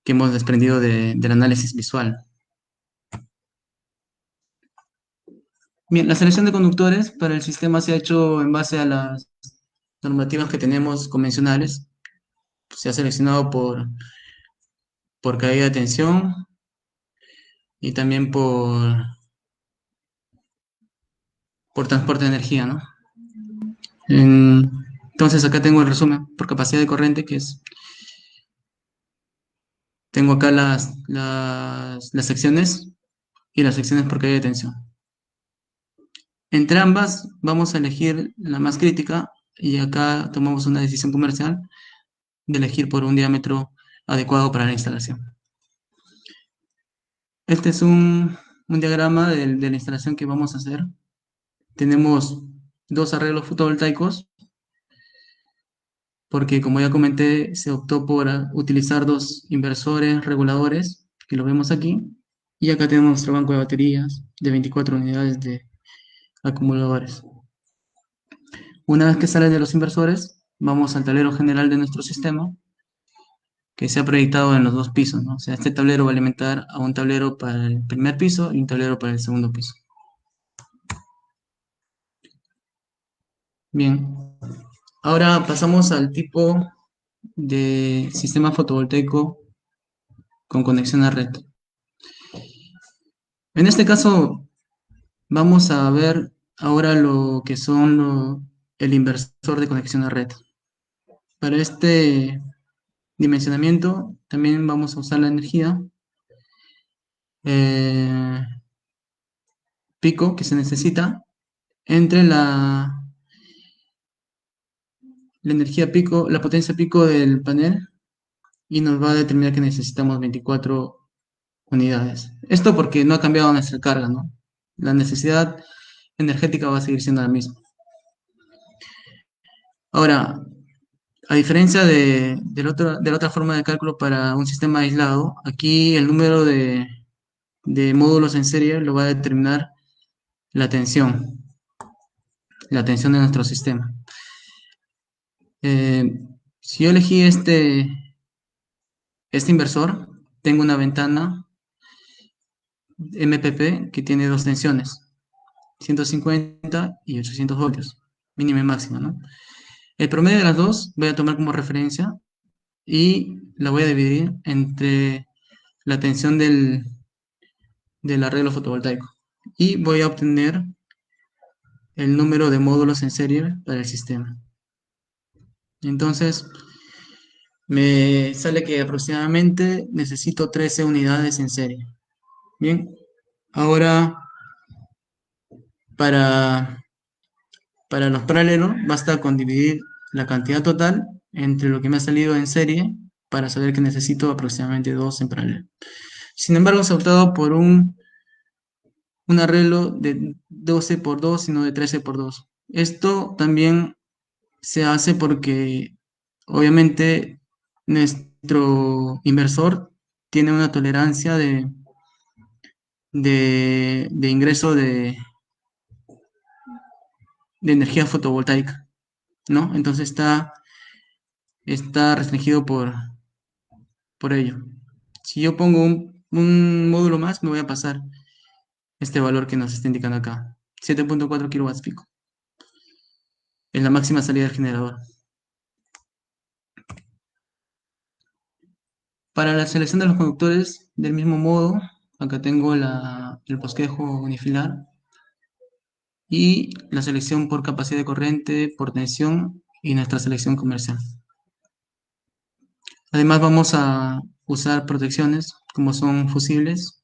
que hemos desprendido del análisis visual. Bien, la selección de conductores para el sistema se ha hecho en base a las normativas que tenemos convencionales. Se ha seleccionado por caída de tensión y también por transporte de energía, ¿no? Entonces acá tengo el resumen por capacidad de corriente, que es, tengo acá las secciones y las secciones por caída de tensión. Entre ambas vamos a elegir la más crítica y acá tomamos una decisión comercial de elegir por un diámetro adecuado para la instalación. Este es un diagrama de la instalación que vamos a hacer. Tenemos dos arreglos fotovoltaicos porque, como ya comenté, se optó por utilizar dos inversores reguladores, que lo vemos aquí, y acá tenemos nuestro banco de baterías de 24 unidades de acumuladores. Una vez que sale de los inversores, vamos al tablero general de nuestro sistema, que se ha proyectado en los dos pisos, ¿no? O sea, este tablero va a alimentar a un tablero para el primer piso y un tablero para el segundo piso. Bien, ahora pasamos al tipo de sistema fotovoltaico con conexión a red. En este caso, vamos a ver ahora lo que son el inversor de conexión a red. Para este dimensionamiento también vamos a usar la energía pico que se necesita entre la energía pico, la potencia pico del panel, y nos va a determinar que necesitamos 24 unidades. Esto porque no ha cambiado nuestra carga, ¿no? La necesidad energética va a seguir siendo la misma. Ahora, a diferencia de la otra forma de cálculo para un sistema aislado, aquí el número de módulos en serie lo va a determinar la tensión de nuestro sistema. Si yo elegí este inversor, tengo una ventana MPP que tiene dos tensiones, 150 y 800 voltios, mínima y máxima, ¿no? El promedio de las dos voy a tomar como referencia y la voy a dividir entre la tensión del arreglo fotovoltaico y voy a obtener el número de módulos en serie para el sistema. Entonces, me sale que aproximadamente necesito 13 unidades en serie. Bien, ahora para los paralelos basta con dividir la cantidad total entre lo que me ha salido en serie para saber que necesito aproximadamente 2 en paralelo. Sin embargo, se ha optado por un arreglo de 12 por 2 y no de 13 por 2. Esto también se hace porque obviamente nuestro inversor tiene una tolerancia de ingreso de energía fotovoltaica, ¿no? Entonces está restringido por ello. Si yo pongo un módulo más, me voy a pasar este valor que nos está indicando acá, 7.4 kilowatts pico. Es la máxima salida del generador. Para la selección de los conductores, del mismo modo, acá tengo el bosquejo unifilar y la selección por capacidad de corriente, por tensión y nuestra selección comercial. Además vamos a usar protecciones como son fusibles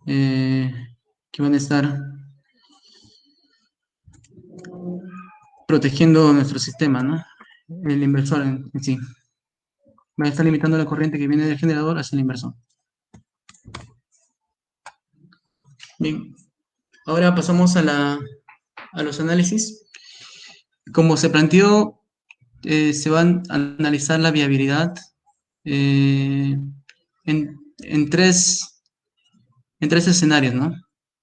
que van a estar protegiendo nuestro sistema, ¿no? El inversor en sí. Va a estar limitando la corriente que viene del generador hacia el inversor. Bien, ahora pasamos a los análisis. Como se planteó, se van a analizar la viabilidad en tres escenarios, ¿no?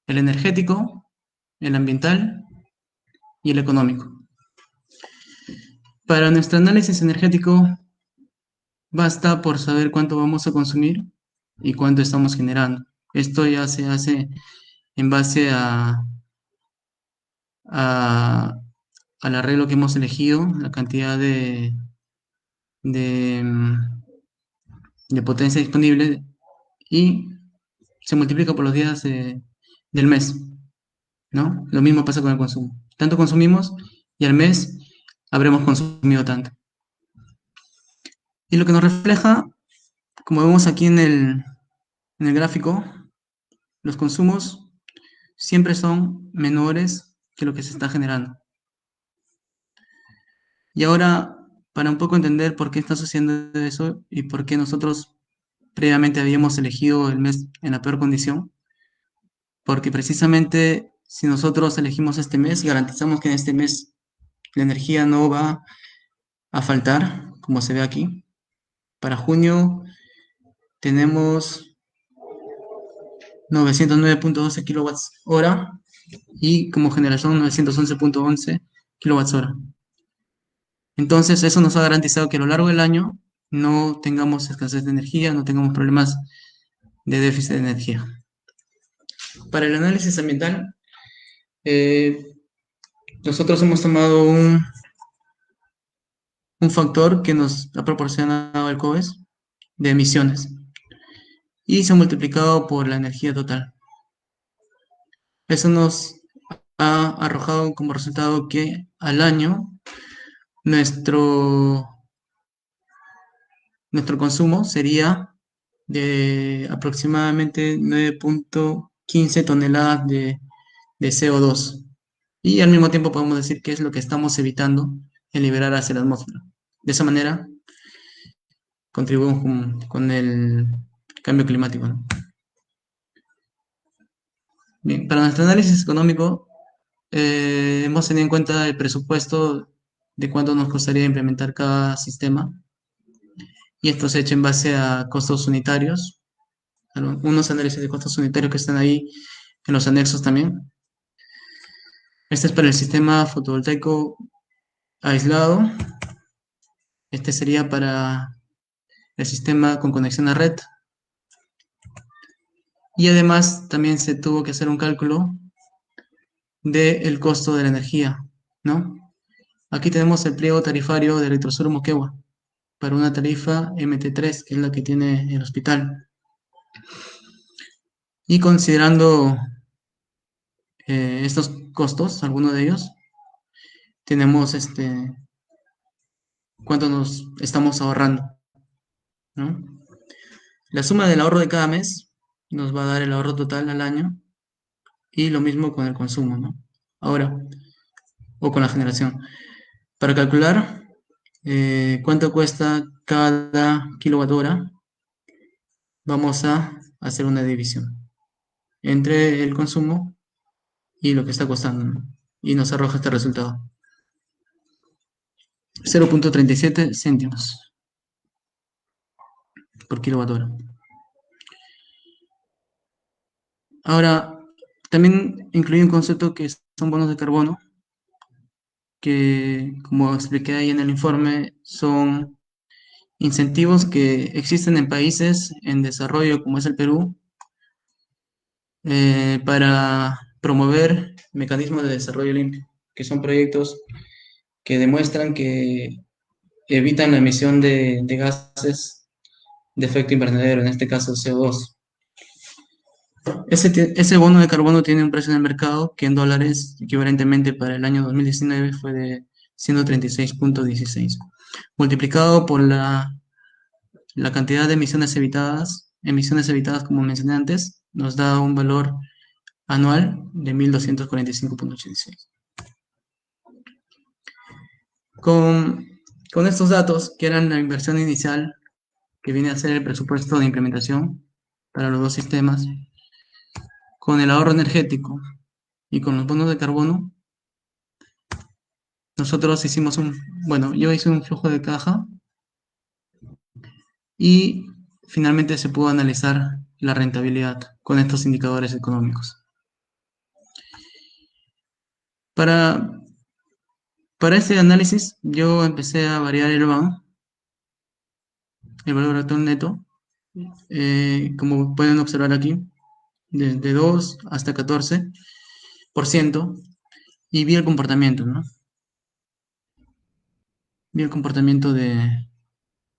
El energético, el ambiental y el económico. Para nuestro análisis energético, basta por saber cuánto vamos a consumir y cuánto estamos generando. Esto ya se hace en base a- al arreglo que hemos elegido, la cantidad de, mm, de potencia disponible, y se multiplica por los días del mes, ¿no? Lo mismo pasa con el consumo. Tanto consumimos y al mes habremos consumido tanto. Y lo que nos refleja, como vemos aquí en el gráfico, los consumos siempre son menores que lo que se está generando. Y ahora, para un poco entender por qué está sucediendo eso y por qué nosotros previamente habíamos elegido el mes en la peor condición, porque precisamente si nosotros elegimos este mes, garantizamos que en este mes la energía no va a faltar, como se ve aquí. Para junio tenemos 909.12 kilowatts hora y como generación 911.11 kilowatts hora. Entonces eso nos ha garantizado que a lo largo del año no tengamos escasez de energía, no tengamos problemas de déficit de energía. Para el análisis ambiental, nosotros hemos tomado un factor que nos ha proporcionado el COES de emisiones y se ha multiplicado por la energía total. Eso nos ha arrojado como resultado que al año nuestro consumo sería de aproximadamente 9.15 toneladas de CO2. Y al mismo tiempo podemos decir que es lo que estamos evitando en liberar hacia la atmósfera. De esa manera contribuimos con el cambio climático, ¿no? Bien, para nuestro análisis económico hemos tenido en cuenta el presupuesto de cuánto nos costaría implementar cada sistema, y esto se ha hecho en base a costos unitarios, unos análisis de costos unitarios que están ahí en los anexos también. Este es para el sistema fotovoltaico aislado. Este sería para el sistema con conexión a red. Y además también se tuvo que hacer un cálculo del costo de la energía, ¿no? Aquí tenemos el pliego tarifario de Electrosur Moquegua para una tarifa MT3, que es la que tiene el hospital. Y considerando estos costos, algunos de ellos, tenemos cuánto nos estamos ahorrando, ¿no? La suma del ahorro de cada mes nos va a dar el ahorro total al año, y lo mismo con el consumo, ¿no? Ahora, o con la generación. Para calcular cuánto cuesta cada kilowatt hora, vamos a hacer una división entre el consumo y lo que está costando, ¿no? Y nos arroja este resultado: 0.37 céntimos por kilowatt hora. Ahora, también incluye un concepto que son bonos de carbono, que, como expliqué ahí en el informe, son incentivos que existen en países en desarrollo como es el Perú, para promover mecanismos de desarrollo limpio, que son proyectos que demuestran que evitan la emisión de gases de efecto invernadero, en este caso CO2. Ese bono de carbono tiene un precio en el mercado que en dólares, equivalentemente para el año 2019, fue de 136.16, multiplicado por la cantidad de emisiones evitadas, como mencioné antes, nos da un valor anual de 1.245.86. Con estos datos, que eran la inversión inicial, que viene a ser el presupuesto de implementación para los dos sistemas, con el ahorro energético y con los bonos de carbono, nosotros hicimos yo hice un flujo de caja y finalmente se pudo analizar la rentabilidad con estos indicadores económicos. Para este análisis, yo empecé a variar el VAN, el valor actual neto, como pueden observar aquí, desde 2 hasta 14%, y vi el comportamiento, ¿no? Vi el comportamiento del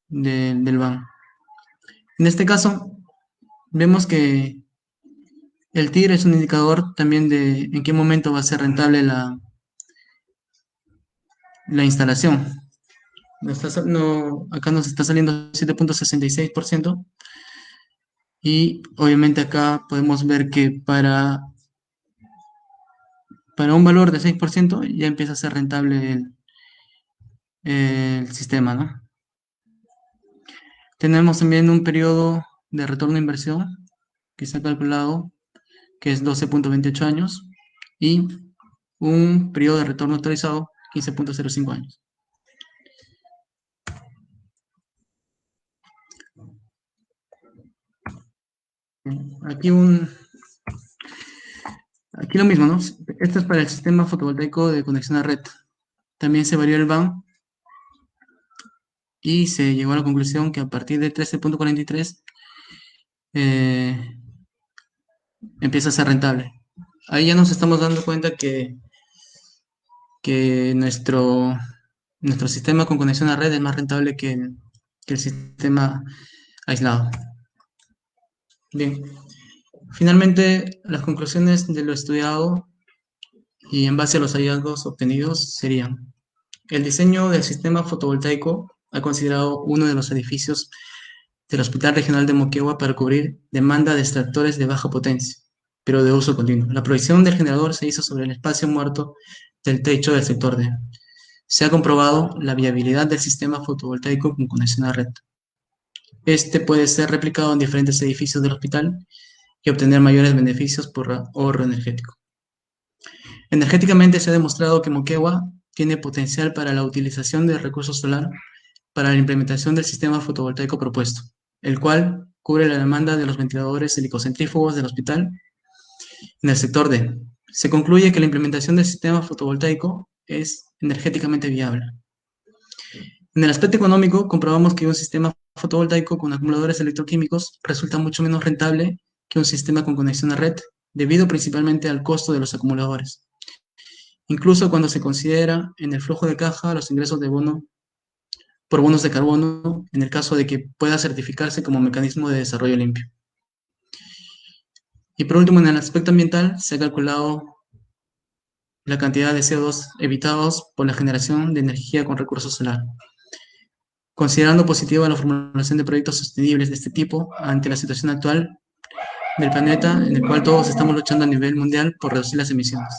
VAN. En este caso, vemos que el TIR es un indicador también de en qué momento va a ser rentable la instalación. Acá nos está saliendo 7.66%, y obviamente acá podemos ver que para un valor de 6% ya empieza a ser rentable el sistema, ¿no? Tenemos también un periodo de retorno de inversión que se ha calculado, que es 12.28 años, y un periodo de retorno actualizado, 15.05 años. Aquí lo mismo, ¿no? Esto es para el sistema fotovoltaico de conexión a red. También se varió el VAN y se llegó a la conclusión que a partir de 13.43 empieza a ser rentable. Ahí ya nos estamos dando cuenta que nuestro sistema con conexión a red es más rentable que el sistema aislado. Bien, finalmente las conclusiones de lo estudiado y en base a los hallazgos obtenidos serían: el diseño del sistema fotovoltaico ha considerado uno de los edificios del Hospital Regional de Moquegua para cubrir demanda de extractores de baja potencia, pero de uso continuo. La proyección del generador se hizo sobre el espacio muerto del techo del sector D. Se ha comprobado la viabilidad del sistema fotovoltaico con conexión a red. Este puede ser replicado en diferentes edificios del hospital y obtener mayores beneficios por ahorro energético. Energéticamente se ha demostrado que Moquegua tiene potencial para la utilización del recurso solar para la implementación del sistema fotovoltaico propuesto, el cual cubre la demanda de los ventiladores helicocentrífugos del hospital en el sector D. Se concluye que la implementación del sistema fotovoltaico es energéticamente viable. En el aspecto económico, comprobamos que un sistema fotovoltaico con acumuladores electroquímicos resulta mucho menos rentable que un sistema con conexión a red, debido principalmente al costo de los acumuladores. Incluso cuando se considera en el flujo de caja los ingresos por bonos de carbono, en el caso de que pueda certificarse como mecanismo de desarrollo limpio. Y por último, en el aspecto ambiental, se ha calculado la cantidad de CO2 evitados por la generación de energía con recursos solar, considerando positiva la formulación de proyectos sostenibles de este tipo ante la situación actual del planeta, en el cual todos estamos luchando a nivel mundial por reducir las emisiones.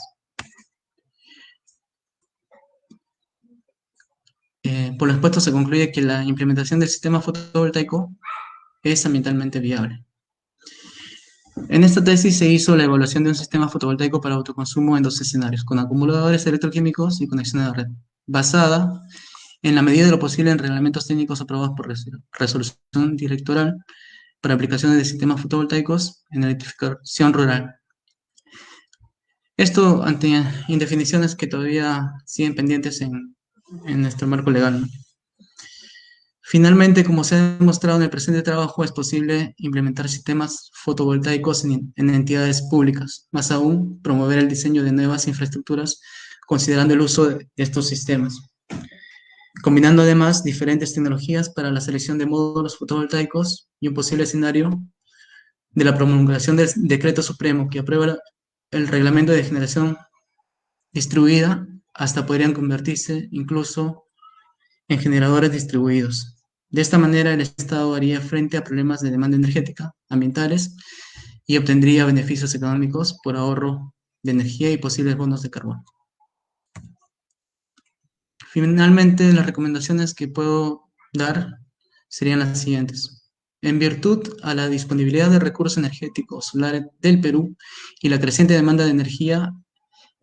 Por lo expuesto, se concluye que la implementación del sistema fotovoltaico es ambientalmente viable. En esta tesis se hizo la evaluación de un sistema fotovoltaico para autoconsumo en 2 escenarios, con acumuladores electroquímicos y conexión a la red, basada en la medida de lo posible en reglamentos técnicos aprobados por resolución directoral para aplicaciones de sistemas fotovoltaicos en electrificación rural. Esto ante indefiniciones que todavía siguen pendientes en nuestro marco legal, ¿no? Finalmente, como se ha demostrado en el presente trabajo, es posible implementar sistemas fotovoltaicos en entidades públicas, más aún promover el diseño de nuevas infraestructuras considerando el uso de estos sistemas, combinando además diferentes tecnologías para la selección de módulos fotovoltaicos y un posible escenario de la promulgación del Decreto Supremo que aprueba el reglamento de generación distribuida. Hasta podrían convertirse incluso en generadores distribuidos. De esta manera, el Estado haría frente a problemas de demanda energética, ambientales, y obtendría beneficios económicos por ahorro de energía y posibles bonos de carbono. Finalmente, las recomendaciones que puedo dar serían las siguientes. En virtud a la disponibilidad de recursos energéticos solares del Perú y la creciente demanda de energía,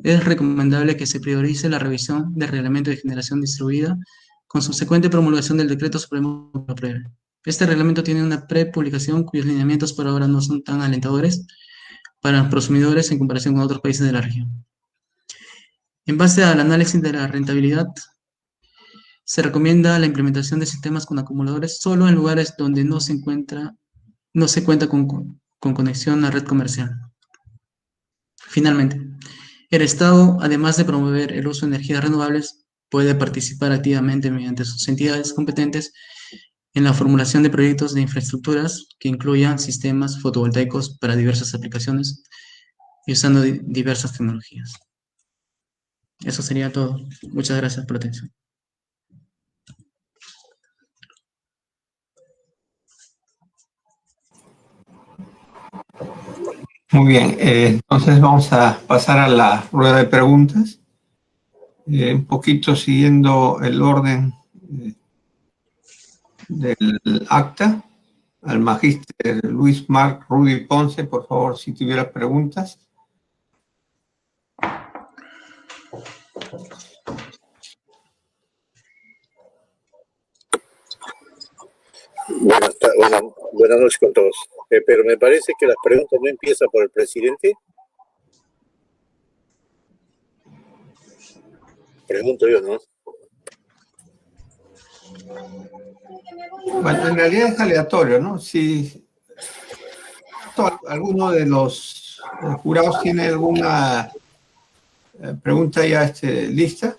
es recomendable que se priorice la revisión del reglamento de generación distribuida con subsecuente promulgación del Decreto Supremo que lo apruebe. Este reglamento tiene una prepublicación cuyos lineamientos por ahora no son tan alentadores para los consumidores en comparación con otros países de la región. En base al análisis de la rentabilidad, se recomienda la implementación de sistemas con acumuladores solo en lugares donde no se cuenta con conexión a red comercial. Finalmente, el Estado, además de promover el uso de energías renovables, puede participar activamente mediante sus entidades competentes en la formulación de proyectos de infraestructuras que incluyan sistemas fotovoltaicos para diversas aplicaciones y usando diversas tecnologías. Eso sería todo. Muchas gracias por la atención. Muy bien, entonces vamos a pasar a la rueda de preguntas. Un poquito siguiendo el orden del acta. Al magíster Luis Marc Rudy Ponce, por favor, si tuviera preguntas. Buenas noches con todos. Pero me parece que las preguntas no empiezan por el presidente. Pregunto yo, ¿no? Bueno, en realidad es aleatorio, ¿no? Si alguno de los jurados tiene alguna pregunta ya lista.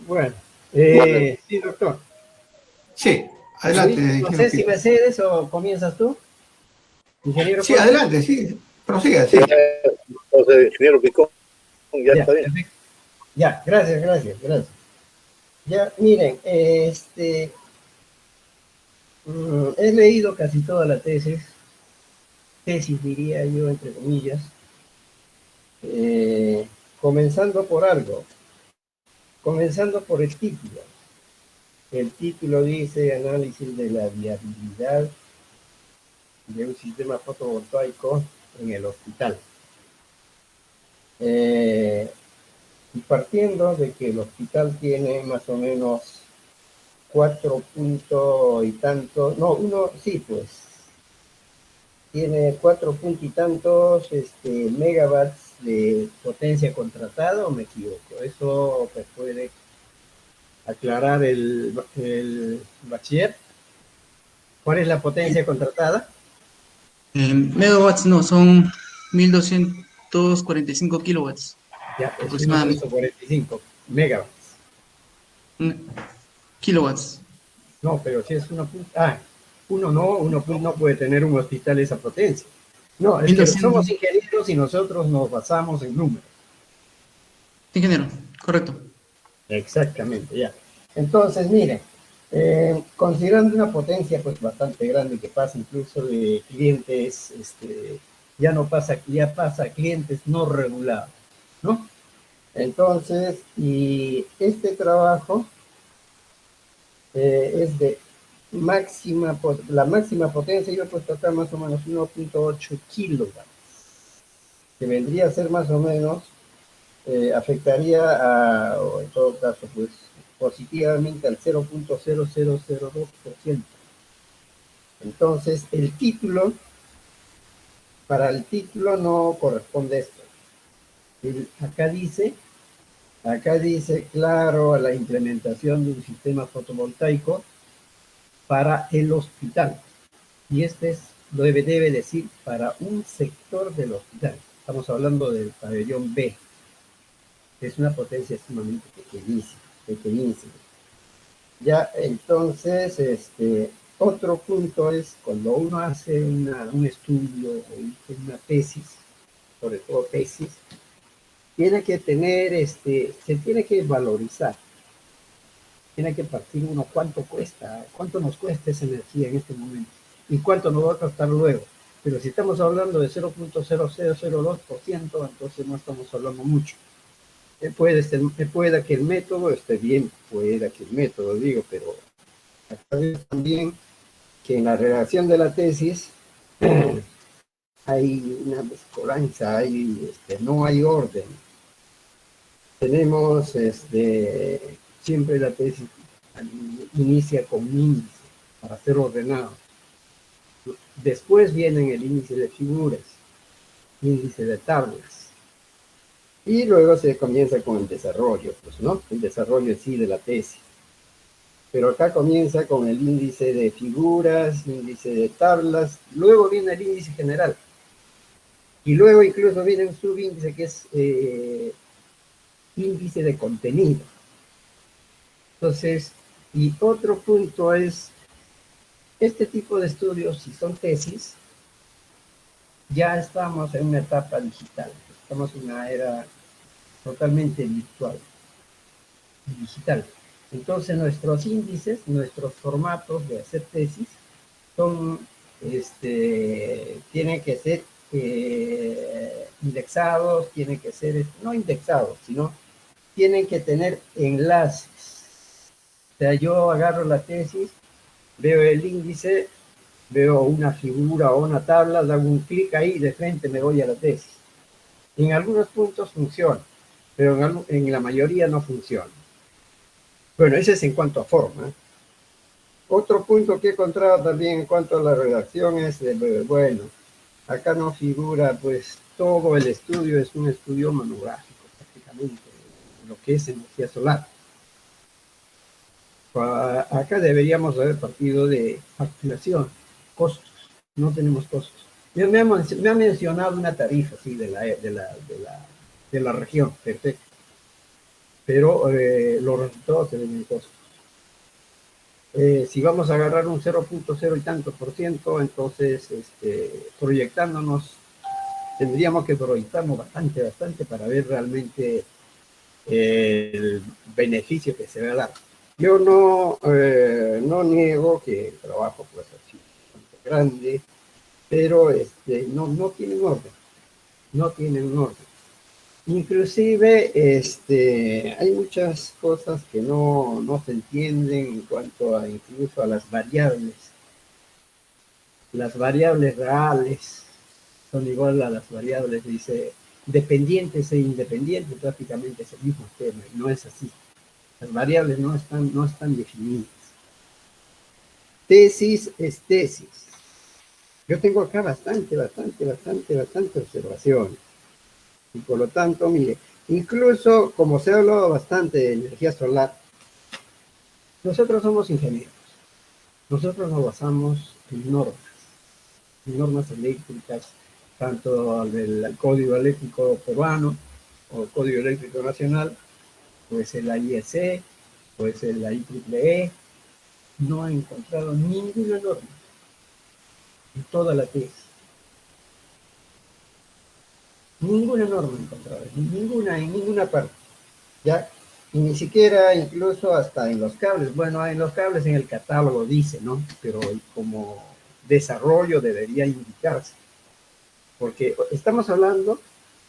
Bueno, sí, doctor. Sí, adelante. No sé si Mercedes o comienzas tú. Ingeniero. Sí, adelante, sí. Prosiga, sí. Entonces, ingeniero Picón, ya está bien. Perfecto. Ya, gracias. Ya, miren, he leído casi toda la tesis diría yo, entre comillas, comenzando por el título. El título dice análisis de la viabilidad de un sistema fotovoltaico en el hospital. Y partiendo de que el hospital tiene más o menos 4 puntos y tantos, no, tiene 4 puntos y tantos megawatts de potencia contratada, ¿o me equivoco? Eso me puede aclarar el bachiller. ¿Cuál es la potencia contratada? Megawatts no, son 1245 kilowatts. Ya, es aproximadamente. 1.45 megawatts. Kilowatts. No, pero si es uno no puede tener un hospital esa potencia. No, es 1200. que somos ingenieros y nosotros nos basamos en números. Ingeniero, correcto. Exactamente, ya. Entonces, miren, considerando una potencia pues bastante grande que pasa incluso de clientes, ya pasa a clientes no regulados, ¿no? Entonces, y este trabajo es de la máxima potencia, yo he puesto acá más o menos 1.8 kilowatts, que vendría a ser más o menos, afectaría o en todo caso, pues, positivamente al 0.0002%. Entonces, para el título no corresponde esto. Acá dice, claro, a la implementación de un sistema fotovoltaico para el hospital. Y debe decir para un sector del hospital. Estamos hablando del pabellón B. Es una potencia sumamente pequeñísima. Ya, entonces, otro punto es cuando uno hace un estudio o una tesis, sobre todo tesis, tiene que tener, se tiene que valorizar. Tiene que partir uno cuánto nos cuesta esa energía en este momento y cuánto nos va a costar luego. Pero si estamos hablando de 0.0002%, entonces no estamos hablando mucho. Puede que el método esté bien, pero acá veo también que en la redacción de la tesis hay una mezcolanza, no hay orden. Tenemos siempre la tesis inicia con un índice para ser ordenado. Después viene el índice de figuras, índice de tablas. Y luego se comienza con el desarrollo, pues, ¿no? El desarrollo en sí de la tesis. Pero acá comienza con el índice de figuras, índice de tablas, luego viene el índice general. Y luego incluso viene un subíndice que es índice de contenido. Entonces, y otro punto es, este tipo de estudios, si son tesis, ya estamos en una etapa digital, estamos en una era totalmente virtual, digital. Entonces nuestros índices, nuestros formatos de hacer tesis son, tienen que ser indexados, tienen que ser, no indexados, sino tienen que tener enlaces. O sea, yo agarro la tesis, veo el índice, veo una figura o una tabla, hago un clic ahí, de frente me voy a la tesis. En algunos puntos funciona, pero en la mayoría no funciona. Bueno, ese es en cuanto a forma. Otro punto que he encontrado también en cuanto a la redacción es, bueno, acá no figura, pues todo el estudio es un estudio monográfico, prácticamente, lo que es energía solar. Acá deberíamos haber partido de facturación, costos, no tenemos costos. Me ha mencionado una tarifa, sí, de la región, perfecto, pero los resultados se ven en costos. Si vamos a agarrar un 0.0 y tanto por ciento, entonces proyectándonos, tendríamos que proyectarnos bastante para ver realmente el beneficio que se va a dar. Yo no niego que el trabajo puede ser bastante grande, pero no tiene un orden, no tiene un orden. Inclusive hay muchas cosas que no se entienden en cuanto a incluso a las variables. Las variables reales son igual a las variables, dice, dependientes e independientes, prácticamente es el mismo tema, y no es así. Las variables no están definidas. Tesis es tesis. Yo tengo acá bastante observaciones. Y por lo tanto, mire, incluso como se ha hablado bastante de energía solar, nosotros somos ingenieros. Nosotros nos basamos en normas eléctricas, tanto del Código Eléctrico Peruano o el Código Eléctrico Nacional, pues el IEC, pues el IEEE, no ha encontrado ninguna norma en toda la tesis. Ninguna norma encontrada, en ninguna parte. ¿Ya? Y ni siquiera incluso hasta en los cables. Bueno, en los cables en el catálogo dice, ¿no? Pero como desarrollo debería indicarse. Porque estamos hablando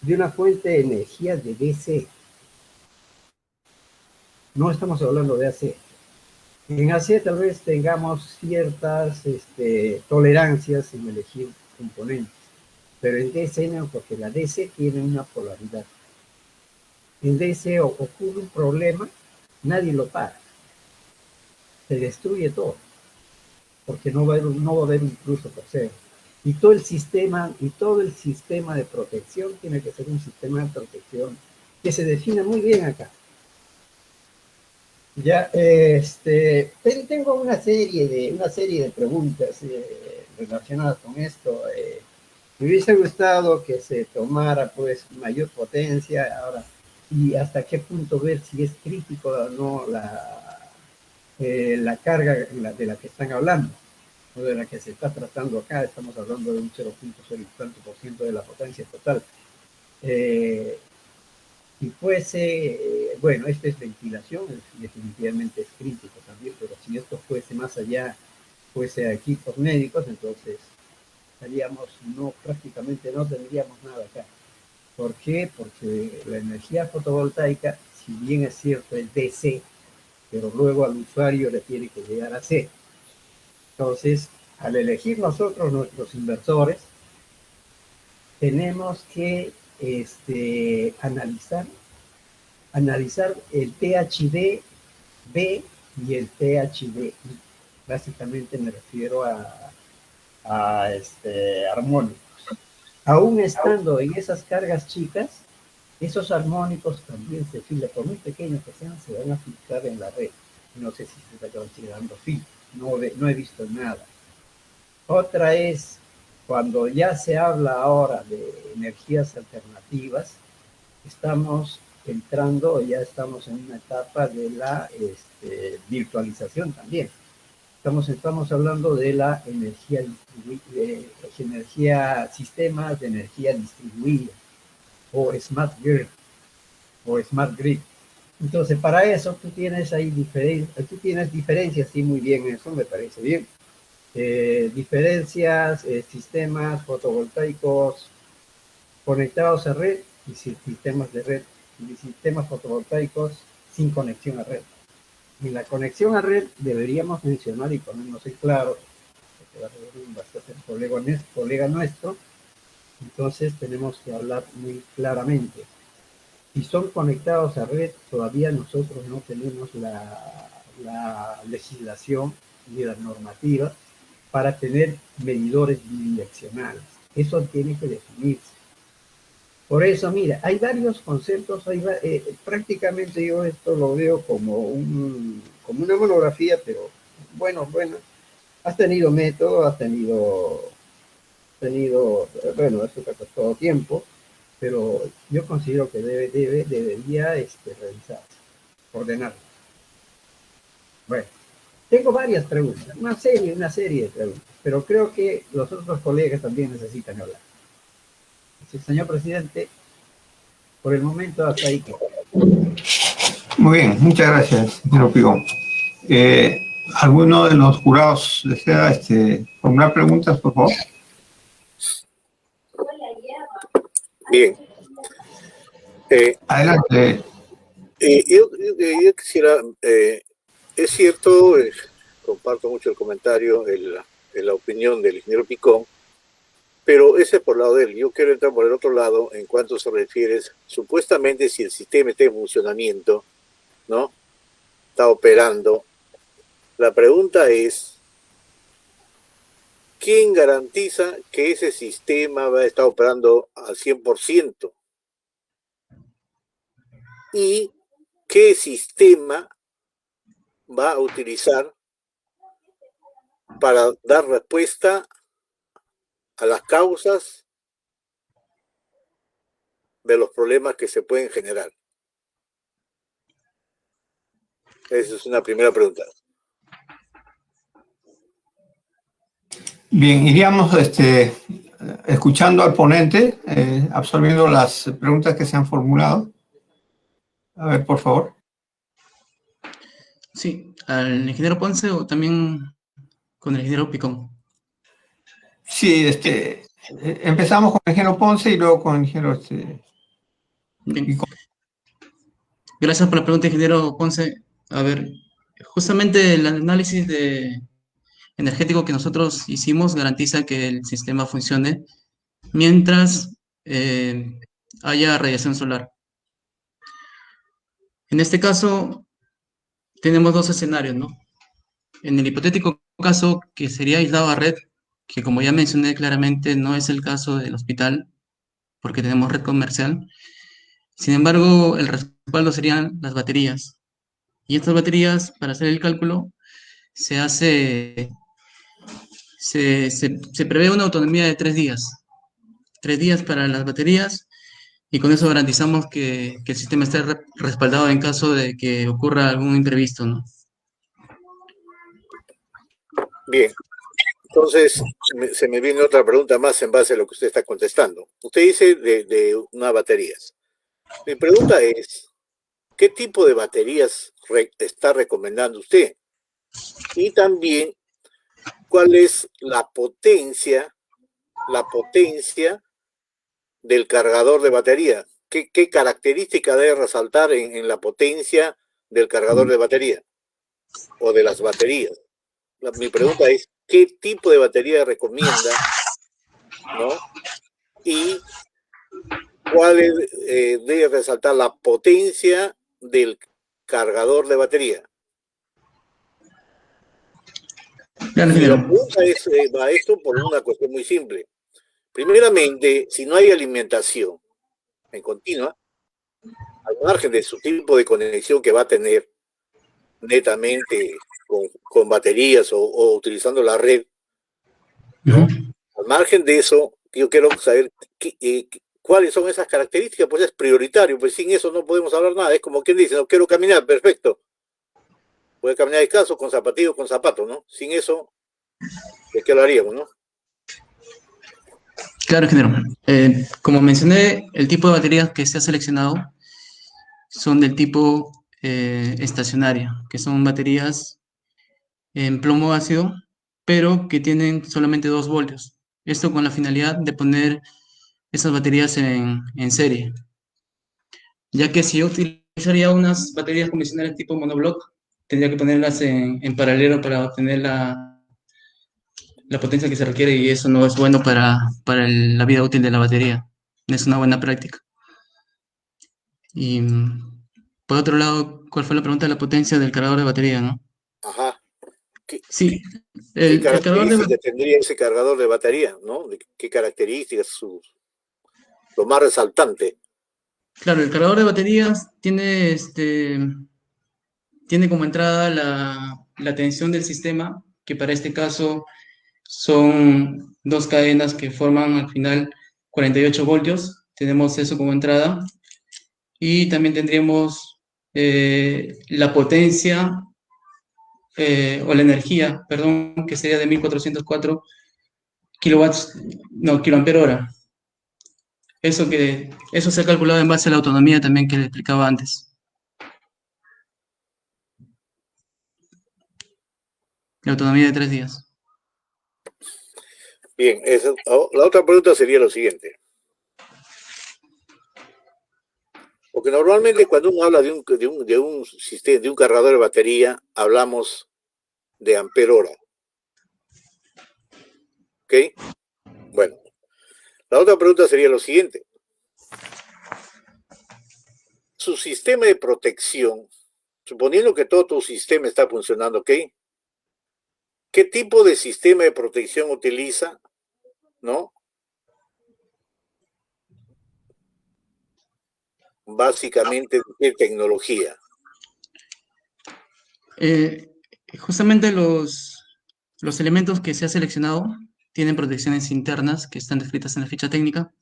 de una fuente de energía de DC. No estamos hablando de AC. En AC tal vez tengamos ciertas tolerancias en elegir componentes. Pero en DC no, porque la DC tiene una polaridad. En DC ocurre un problema, nadie lo para. Se destruye todo, porque no va a haber un cruce por cero. Y todo el sistema de protección tiene que ser un sistema de protección que se define muy bien acá. Ya, tengo una serie de preguntas relacionadas con esto. Me hubiese gustado que se tomara pues mayor potencia ahora y hasta qué punto ver si es crítico o no la carga de la que están hablando, o de la que se está tratando acá. Estamos hablando de un 0.0% de la potencia total. Si fuese, bueno, esto es ventilación, definitivamente es crítico también, pero si esto fuese más allá, fuese a equipos médicos, entonces prácticamente no tendríamos nada acá. ¿Por qué? Porque la energía fotovoltaica, si bien es cierto, es DC, pero luego al usuario le tiene que llegar a C. Entonces, al elegir nosotros nuestros inversores, tenemos que analizar el THD B y el THD I. Básicamente me refiero a armónicos. Aún estando en esas cargas chicas, Esos armónicos también se filtran, por muy pequeños que sean, se van a filtrar en la red. No sé si se está considerando filtro, no he visto nada. Otra es cuando ya se habla ahora de energías alternativas, estamos entrando, ya estamos en una etapa de la virtualización también. Estamos hablando de la energía distribuida, sistemas de energía distribuida, o smart grid, Entonces, para eso tú tienes ahí diferencias, sí, muy bien, eso me parece bien. Diferencias, sistemas fotovoltaicos conectados a red y sistemas de red y sistemas fotovoltaicos sin conexión a red. En la conexión a red deberíamos mencionar y ponernos en claro, porque va a ser colega nuestro, entonces tenemos que hablar muy claramente. Si son conectados a red, todavía nosotros no tenemos la legislación ni la normativa para tener medidores bidireccionales. Eso tiene que definirse. Por eso, mira, hay varios conceptos, prácticamente yo esto lo veo como una monografía, pero bueno, has tenido método, has tenido, bueno, eso te ha costado tiempo, pero yo considero que debería revisarse, ordenarlo. Bueno, tengo varias preguntas, una serie de preguntas, pero creo que los otros colegas también necesitan hablar. Sí, señor presidente, por el momento hasta ahí. Muy bien, muchas gracias, señor Pigón. ¿Alguno de los jurados desea formular preguntas, por favor? Bien. Adelante. Yo quisiera, es cierto, comparto mucho el comentario, la opinión del ingeniero Picón, pero ese es por el lado de él. Yo quiero entrar por el otro lado en cuanto se refiere, supuestamente si el sistema está en funcionamiento, ¿no? Está operando. La pregunta es, ¿quién garantiza que ese sistema va a estar operando al 100%? ¿Y qué sistema va a utilizar para dar respuesta a las causas de los problemas que se pueden generar? Esa es una primera pregunta. Bien, iríamos escuchando al ponente, absorbiendo las preguntas que se han formulado. A ver, por favor. Sí, al ingeniero Ponce o también con el ingeniero Picón. Sí, empezamos con el ingeniero Ponce y luego con el ingeniero Bien. Picón. Gracias por la pregunta, ingeniero Ponce. A ver, justamente el análisis energético que nosotros hicimos garantiza que el sistema funcione mientras haya radiación solar. En este caso, tenemos dos escenarios, ¿no? En el hipotético caso que sería aislado a red, que como ya mencioné claramente no es el caso del hospital, porque tenemos red comercial. Sin embargo, el respaldo serían las baterías. Y estas baterías, para hacer el cálculo, se prevé una autonomía de 3 días. 3 días para las baterías, y con eso garantizamos que el sistema esté respaldado en caso de que ocurra algún imprevisto, ¿no? Bien, entonces se me viene otra pregunta más en base a lo que usted está contestando. Usted dice de unas baterías. Mi pregunta es, ¿qué tipo de baterías está recomendando usted? Y también, ¿cuál es la potencia del cargador de batería? ¿Qué característica debe resaltar en la potencia del cargador de batería o de las baterías? Mi pregunta es, ¿qué tipo de batería recomienda, ¿no? Y cuál debe resaltar la potencia del cargador de batería. Claro, Y la ingeniero. pregunta es, va esto por una cuestión muy simple. Primeramente, si no hay alimentación en continua, al margen de su tipo de conexión que va a tener netamente con baterías o utilizando la red, ¿no? Al margen de eso, yo quiero saber cuáles son esas características, pues es prioritario, pues sin eso no podemos hablar nada. Es como quien dice, no quiero caminar, perfecto. Puede caminar descalzo, con zapatillas, con zapatos, ¿no? Sin eso, ¿de qué lo haríamos, no? Claro, ingeniero. Como mencioné, el tipo de baterías que se ha seleccionado son del tipo estacionaria, que son baterías en plomo ácido, pero que tienen solamente 2 voltios. Esto con la finalidad de poner esas baterías en serie, ya que si yo utilizaría unas baterías convencionales tipo monoblock, tendría que ponerlas en paralelo para obtener la potencia que se requiere y eso no es bueno para la vida útil de la batería. No es una buena práctica. Y por otro lado, ¿cuál fue la pregunta de la potencia del cargador de batería, no? Ajá. ¿Qué, Sí, qué el cargador de características tendría ese cargador de batería, ¿no? ¿Qué características, lo más resaltante? Claro, el cargador de baterías tiene como entrada la tensión del sistema, que para este caso son 2 cadenas que forman al final 48 voltios. Tenemos eso como entrada. Y también tendríamos la potencia o la energía, perdón, que sería de 1404 kilowatts, no, kiloampere hora. Eso se ha calculado en base a la autonomía también que le explicaba antes. La autonomía de 3 días. Bien, la otra pregunta sería lo siguiente. Porque normalmente cuando uno habla de un sistema, de un cargador de batería, hablamos de ampere hora. ¿Ok? Bueno, la otra pregunta sería lo siguiente. Su sistema de protección, suponiendo que todo tu sistema está funcionando, ¿ok? ¿Qué tipo de sistema de protección utiliza? ¿No? Básicamente, ¿qué tecnología? Justamente los elementos que se ha seleccionado tienen protecciones internas que están descritas en la ficha técnica,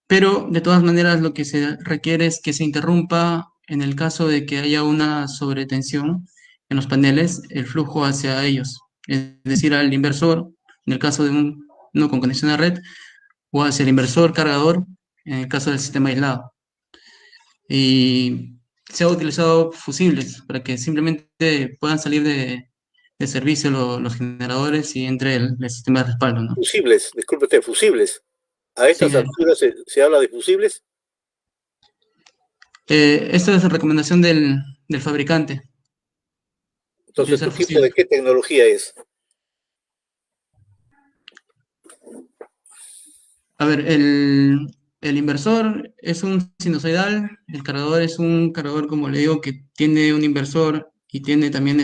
pero de todas maneras lo que se requiere es que se interrumpa en el caso de que haya una sobretensión en los paneles, el flujo hacia ellos, es decir, al inversor, en el caso de uno con conexión a red, o hacia el inversor cargador, en el caso del sistema aislado. Y se ha utilizado fusibles para que simplemente puedan salir de servicio los generadores y entre el sistema de respaldo, ¿no? Fusibles, disculpe usted, fusibles. A Sí, estas alturas se habla de fusibles. esto es recomendación del fabricante, Entonces, utilizar ¿qué tipo de fusibles. qué tecnología es? A ver, el inversor es un sinusoidal, el cargador es un cargador, como le digo, que tiene un inversor y tiene también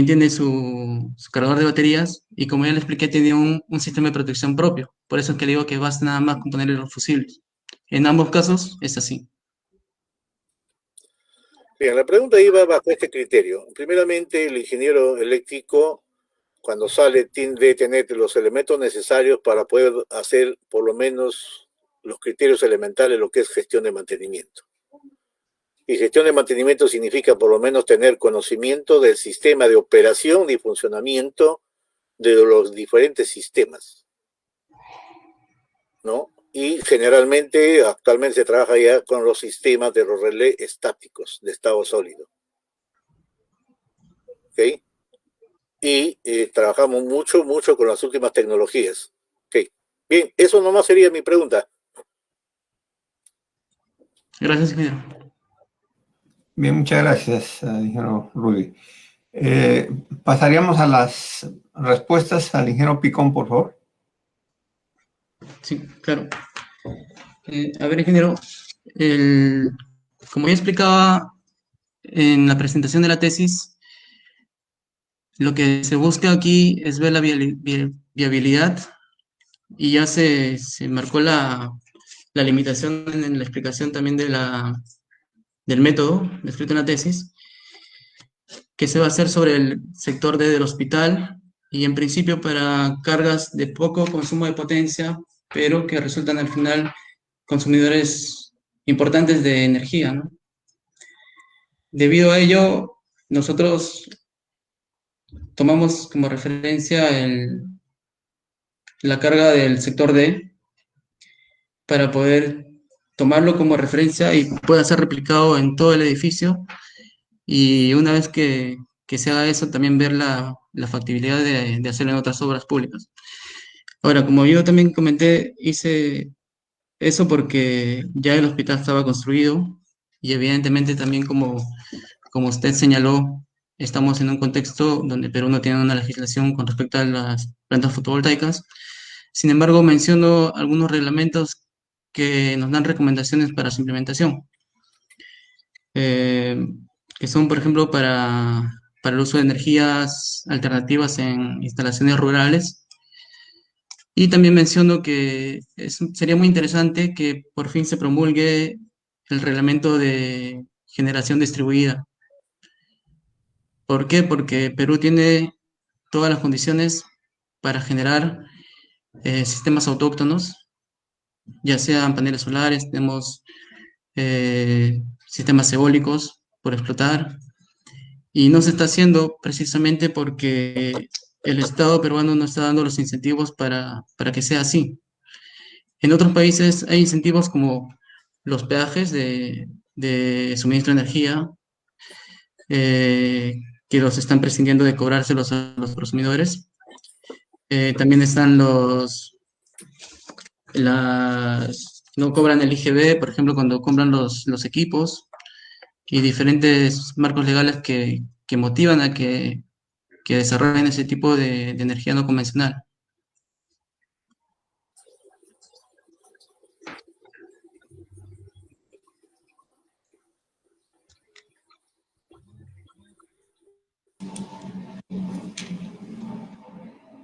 tiene su cargador de baterías y como ya le expliqué, tiene un sistema de protección propio. Por eso es que le digo que basta nada más con ponerle los fusibles. En ambos casos es así. Bien, la pregunta iba bajo este criterio. Primeramente, el ingeniero eléctrico, cuando sale, tiene que tener los elementos necesarios para poder hacer por lo menos los criterios elementales, lo que es gestión de mantenimiento. Y gestión de mantenimiento significa por lo menos tener conocimiento del sistema de operación y funcionamiento de los diferentes sistemas, ¿no? Y generalmente, actualmente se trabaja ya con los sistemas de los relés estáticos de estado sólido. ¿Ok? Y trabajamos mucho con las últimas tecnologías. ¿Ok? Bien, eso nomás sería mi pregunta. Gracias, ingeniero. Bien, muchas gracias, ingeniero Rudy. Pasaríamos a las respuestas al ingeniero Picón, por favor. Sí, claro. A ver, ingeniero, como ya explicaba en la presentación de la tesis, lo que se busca aquí es ver la viabilidad y ya se marcó la limitación en la explicación también del método descrito en la tesis, que se va a hacer sobre el sector D del hospital y en principio para cargas de poco consumo de potencia, pero que resultan al final consumidores importantes de energía, ¿no? Debido a ello, nosotros tomamos como referencia la carga del sector D para poder tomarlo como referencia y pueda ser replicado en todo el edificio. Y una vez que se haga eso, también ver la factibilidad de hacerlo en otras obras públicas. Ahora, como yo también comenté, hice eso porque ya el hospital estaba construido y evidentemente también como usted señaló, estamos en un contexto donde Perú no tiene una legislación con respecto a las plantas fotovoltaicas. Sin embargo, menciono algunos reglamentos que nos dan recomendaciones para su implementación, eh, que son, por ejemplo, para el uso de energías alternativas en instalaciones rurales. Y también menciono que sería muy interesante que por fin se promulgue el reglamento de generación distribuida. ¿Por qué? Porque Perú tiene todas las condiciones para generar sistemas autóctonos, ya sean paneles solares, tenemos sistemas eólicos por explotar, y no se está haciendo precisamente porque el Estado peruano no está dando los incentivos para que sea así. En otros países hay incentivos como los peajes de suministro de energía, eh, que los están prescindiendo de cobrárselos a los consumidores. También están no cobran el IGB, por ejemplo, cuando compran los equipos, y diferentes marcos legales que motivan a que desarrollen ese tipo de energía no convencional.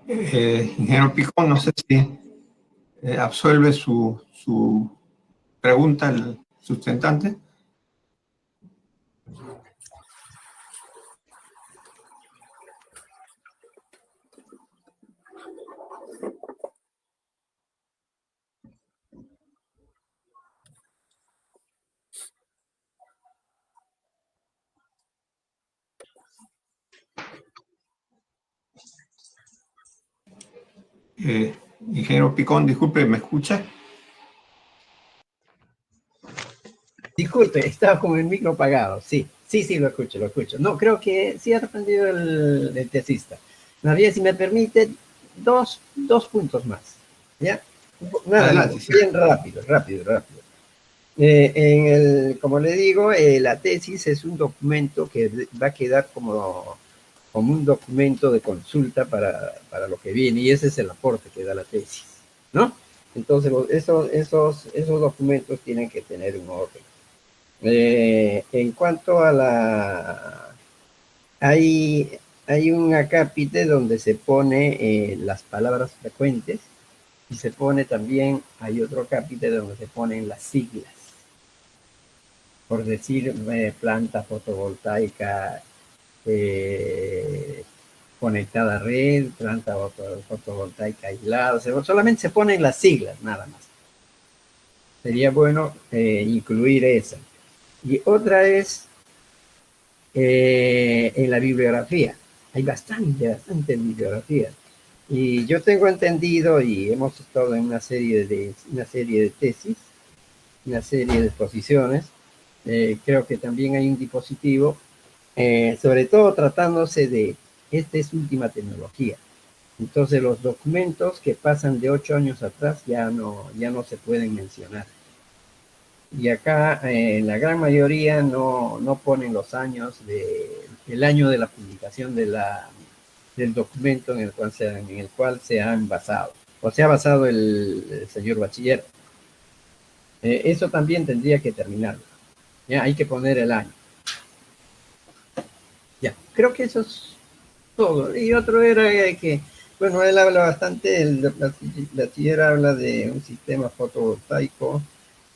Ingeniero Picón, no sé si absuelve su pregunta el sustentante. Ingeniero Picón, disculpe, ¿me escucha? Disculpe, estaba con el micro apagado. Sí, lo escucho, lo escucho. No, creo que sí ha respondido el tesista. Más bien, si me permite, dos puntos más. ¿Ya? Nada, Adelante, más, sí. bien rápido. Como le digo, la tesis es un documento que va a quedar como un documento de consulta para lo que viene, y ese es el aporte que da la tesis, ¿no? Entonces, esos documentos tienen que tener un orden. En cuanto a hay un acápite donde se pone las palabras frecuentes, y se pone también, hay otro acápite donde se ponen las siglas. Por decir, planta fotovoltaica conectada a red, planta fotovoltaica aislada, solamente se ponen las siglas, nada más. Sería bueno incluir esa. Y otra es en la bibliografía. Hay bastante bibliografía. Y yo tengo entendido, y hemos estado en una serie de tesis, una serie de exposiciones, creo que también hay un dispositivo, sobre todo tratándose de, esta es última tecnología. Entonces los documentos que pasan de 8 años atrás ya no se pueden mencionar. Y acá la gran mayoría no ponen los años el año de la publicación del documento en el cual se han basado, o se ha basado el señor bachiller. Eso también tendría que terminar. Ya, hay que poner el año. Ya, creo que eso es todo. Y otro era que, bueno, él habla bastante, el bachiller habla de un sistema fotovoltaico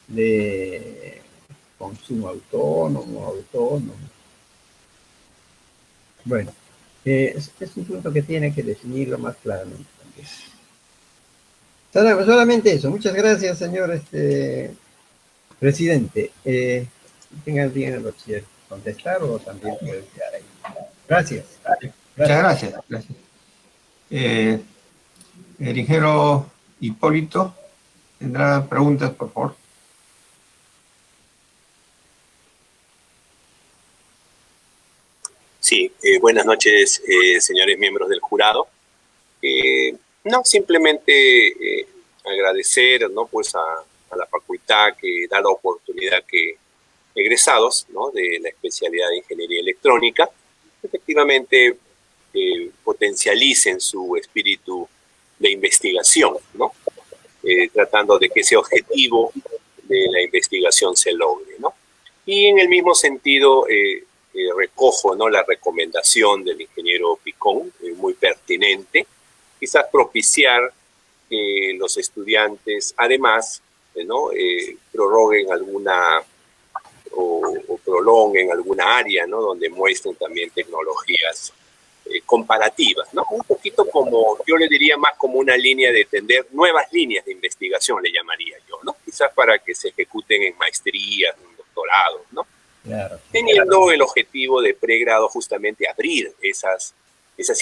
de consumo autónomo. Bueno, es un punto que tiene que definirlo más claramente también. Solamente eso. Muchas gracias, señor presidente. Tengan bien el bachiller contestar o también pueden quedar ahí. Gracias. Muchas gracias. Gracias. El ingeniero Hipólito tendrá preguntas, por favor. Sí, buenas noches, señores miembros del jurado. No, simplemente agradecer, ¿no?, pues a la facultad que da la oportunidad que egresados, ¿no?, de la especialidad de Ingeniería Electrónica, efectivamente potencialicen su espíritu de investigación, ¿no?, tratando de que ese objetivo de la investigación se logre, ¿no? Y en el mismo sentido, recojo, ¿no?, la recomendación del ingeniero Picón, muy pertinente, quizás propiciar que los estudiantes, además, ¿no?, prorroguen alguna o prolonguen alguna área, ¿no?, donde muestren también tecnologías comparativas, ¿no? Un poquito como, yo le diría más como una línea de tender, nuevas líneas de investigación le llamaría yo, ¿no? Quizás para que se ejecuten en maestrías, en doctorados, ¿no? Claro. Teniendo el objetivo de pregrado justamente abrir esas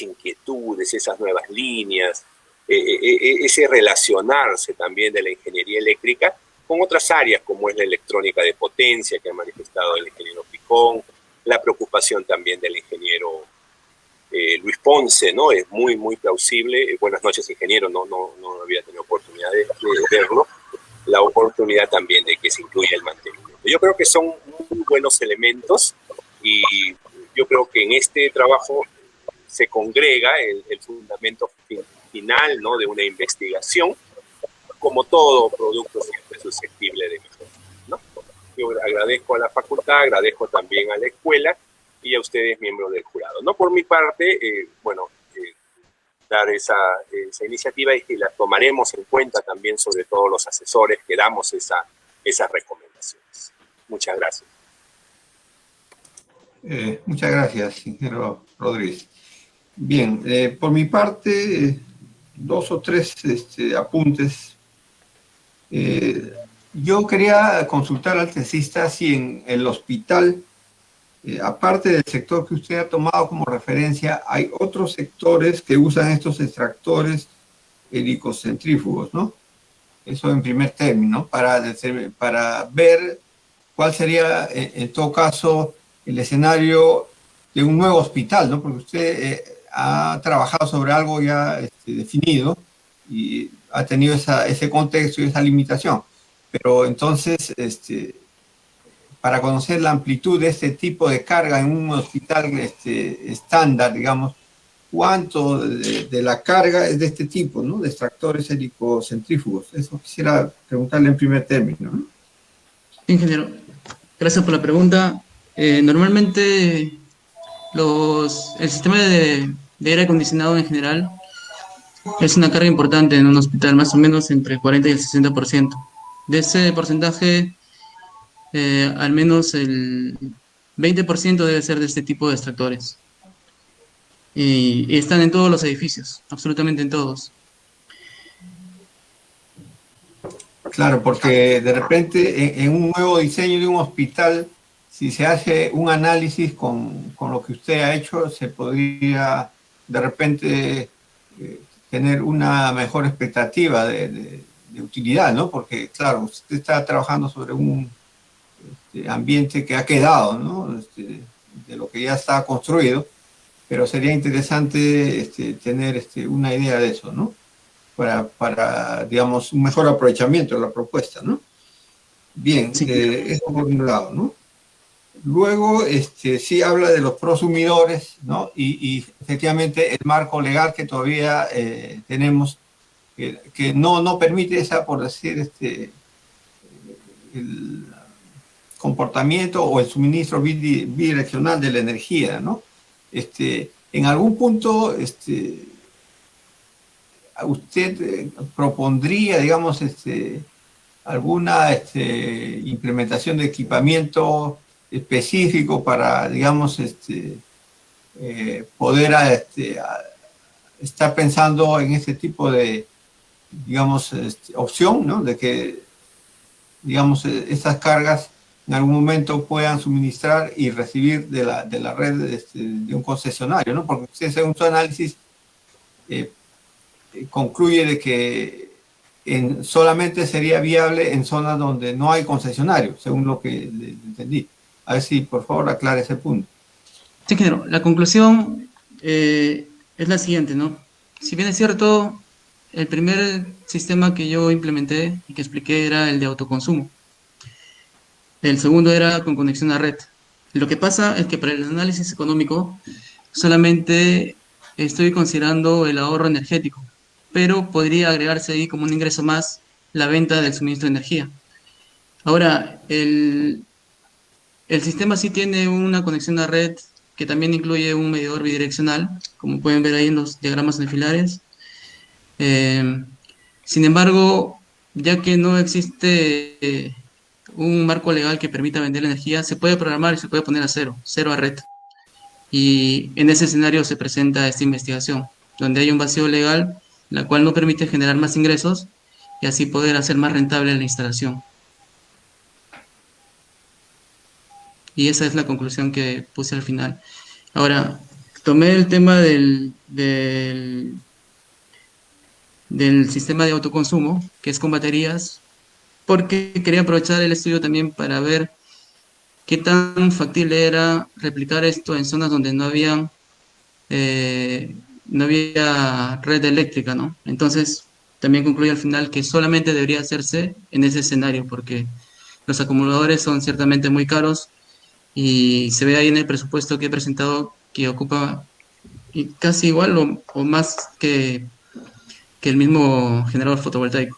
inquietudes, esas nuevas líneas, ese relacionarse también de la ingeniería eléctrica con otras áreas como es la electrónica de potencia que ha manifestado el ingeniero Picón, la preocupación también del ingeniero Luis Ponce, ¿no? Es muy, muy plausible. Buenas noches, ingeniero, no había tenido oportunidad de verlo. La oportunidad también de que se incluya el mantenimiento. Yo creo que son muy buenos elementos y yo creo que en este trabajo se congrega el fundamento final, ¿no?, de una investigación, como todo producto siempre susceptible de mejora, ¿no? Yo agradezco a la facultad, agradezco también a la escuela y a ustedes, miembros del jurado, ¿no? Por mi parte, dar esa iniciativa y que la tomaremos en cuenta también, sobre todo los asesores que damos esas recomendaciones. Muchas gracias. Muchas gracias, ingeniero Rodríguez. Bien, por mi parte, dos o tres apuntes. Yo quería consultar al tesista si en el hospital, aparte del sector que usted ha tomado como referencia, hay otros sectores que usan estos extractores helicocentrífugos, ¿no? Eso en primer término, para ver cuál sería, en todo caso, el escenario de un nuevo hospital, ¿no? Porque usted ha trabajado sobre algo ya definido y ha tenido ese contexto y esa limitación. Pero entonces, para conocer la amplitud de este tipo de carga en un hospital estándar, digamos, cuánto de la carga es de este tipo, ¿no?, de extractores helicocentrífugos. Eso quisiera preguntarle en primer término, ¿no? Ingeniero, gracias por la pregunta. Normalmente el sistema de aire acondicionado en general es una carga importante en un hospital, más o menos entre el 40 y el 60%. De ese porcentaje, al menos el 20% debe ser de este tipo de extractores. Y están en todos los edificios, absolutamente en todos. Claro, porque de repente en un nuevo diseño de un hospital, si se hace un análisis con lo que usted ha hecho, se podría de repente tener una mejor expectativa de utilidad, ¿no? Porque, claro, usted está trabajando sobre un ambiente que ha quedado, ¿no?, de lo que ya está construido, pero sería interesante tener una idea de eso, ¿no?, para, digamos, un mejor aprovechamiento de la propuesta, ¿no? Bien, Sí. eso por un lado, ¿no? Luego, sí habla de los prosumidores, ¿no? Y efectivamente el marco legal que todavía tenemos, que no permite esa, por decir, el comportamiento o el suministro bidireccional de la energía, ¿no? En algún punto, usted propondría, digamos, alguna implementación de equipamiento específico para, digamos, poder estar pensando en este tipo de, digamos, opción, ¿no? De que, digamos, estas cargas en algún momento puedan suministrar y recibir de la red de un concesionario, ¿no? Porque usted, según su análisis, concluye de que solamente sería viable en zonas donde no hay concesionario, según lo que le entendí. A ver si, por favor, aclare ese punto. Sí, ingeniero. La conclusión es la siguiente, ¿no? Si bien es cierto, el primer sistema que yo implementé y que expliqué era el de autoconsumo. El segundo era con conexión a red. Lo que pasa es que para el análisis económico solamente estoy considerando el ahorro energético, pero podría agregarse ahí como un ingreso más la venta del suministro de energía. Ahora, el sistema sí tiene una conexión a red que también incluye un medidor bidireccional, como pueden ver ahí en los diagramas unifilares. Sin embargo, ya que no existe un marco legal que permita vender energía, se puede programar y se puede poner a cero a red. Y en ese escenario se presenta esta investigación, donde hay un vacío legal, la cual no permite generar más ingresos y así poder hacer más rentable la instalación. Y esa es la conclusión que puse al final. Ahora, tomé el tema del sistema de autoconsumo, que es con baterías, porque quería aprovechar el estudio también para ver qué tan factible era replicar esto en zonas donde no había red eléctrica, ¿no? Entonces, también concluí al final que solamente debería hacerse en ese escenario, porque los acumuladores son ciertamente muy caros y se ve ahí en el presupuesto que he presentado que ocupa casi igual o más que el mismo generador fotovoltaico.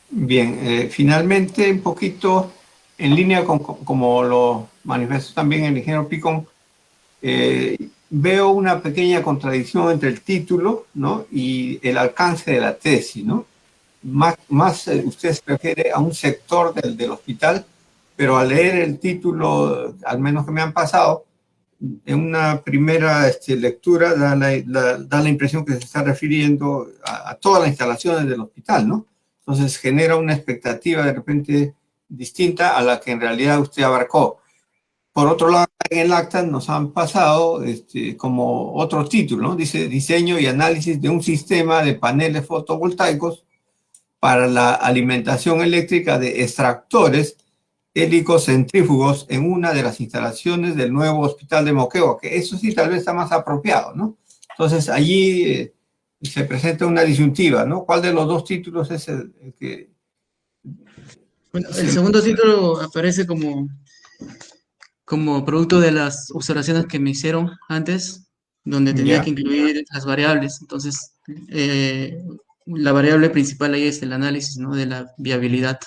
Bien, finalmente, un poquito en línea con como lo manifestó también el ingeniero Picón, veo una pequeña contradicción entre el título, ¿no?, y el alcance de la tesis, ¿no? Más usted se refiere a un sector del hospital, pero al leer el título, al menos que me han pasado, en una primera lectura da la impresión que se está refiriendo a todas las instalaciones del hospital, ¿no? Entonces genera una expectativa de repente distinta a la que en realidad usted abarcó. Por otro lado, en el acta nos han pasado como otro título, ¿no? Dice diseño y análisis de un sistema de paneles fotovoltaicos para la alimentación eléctrica de extractores helicocentrífugos en una de las instalaciones del nuevo hospital de Moquegua, que eso sí tal vez está más apropiado, ¿no? Entonces allí se presenta una disyuntiva, ¿no? ¿Cuál de los dos títulos es el que...? Bueno, el segundo título aparece como producto de las observaciones que me hicieron antes, donde tenía que incluir las variables. Entonces, la variable principal ahí es el análisis, ¿no?, de la viabilidad.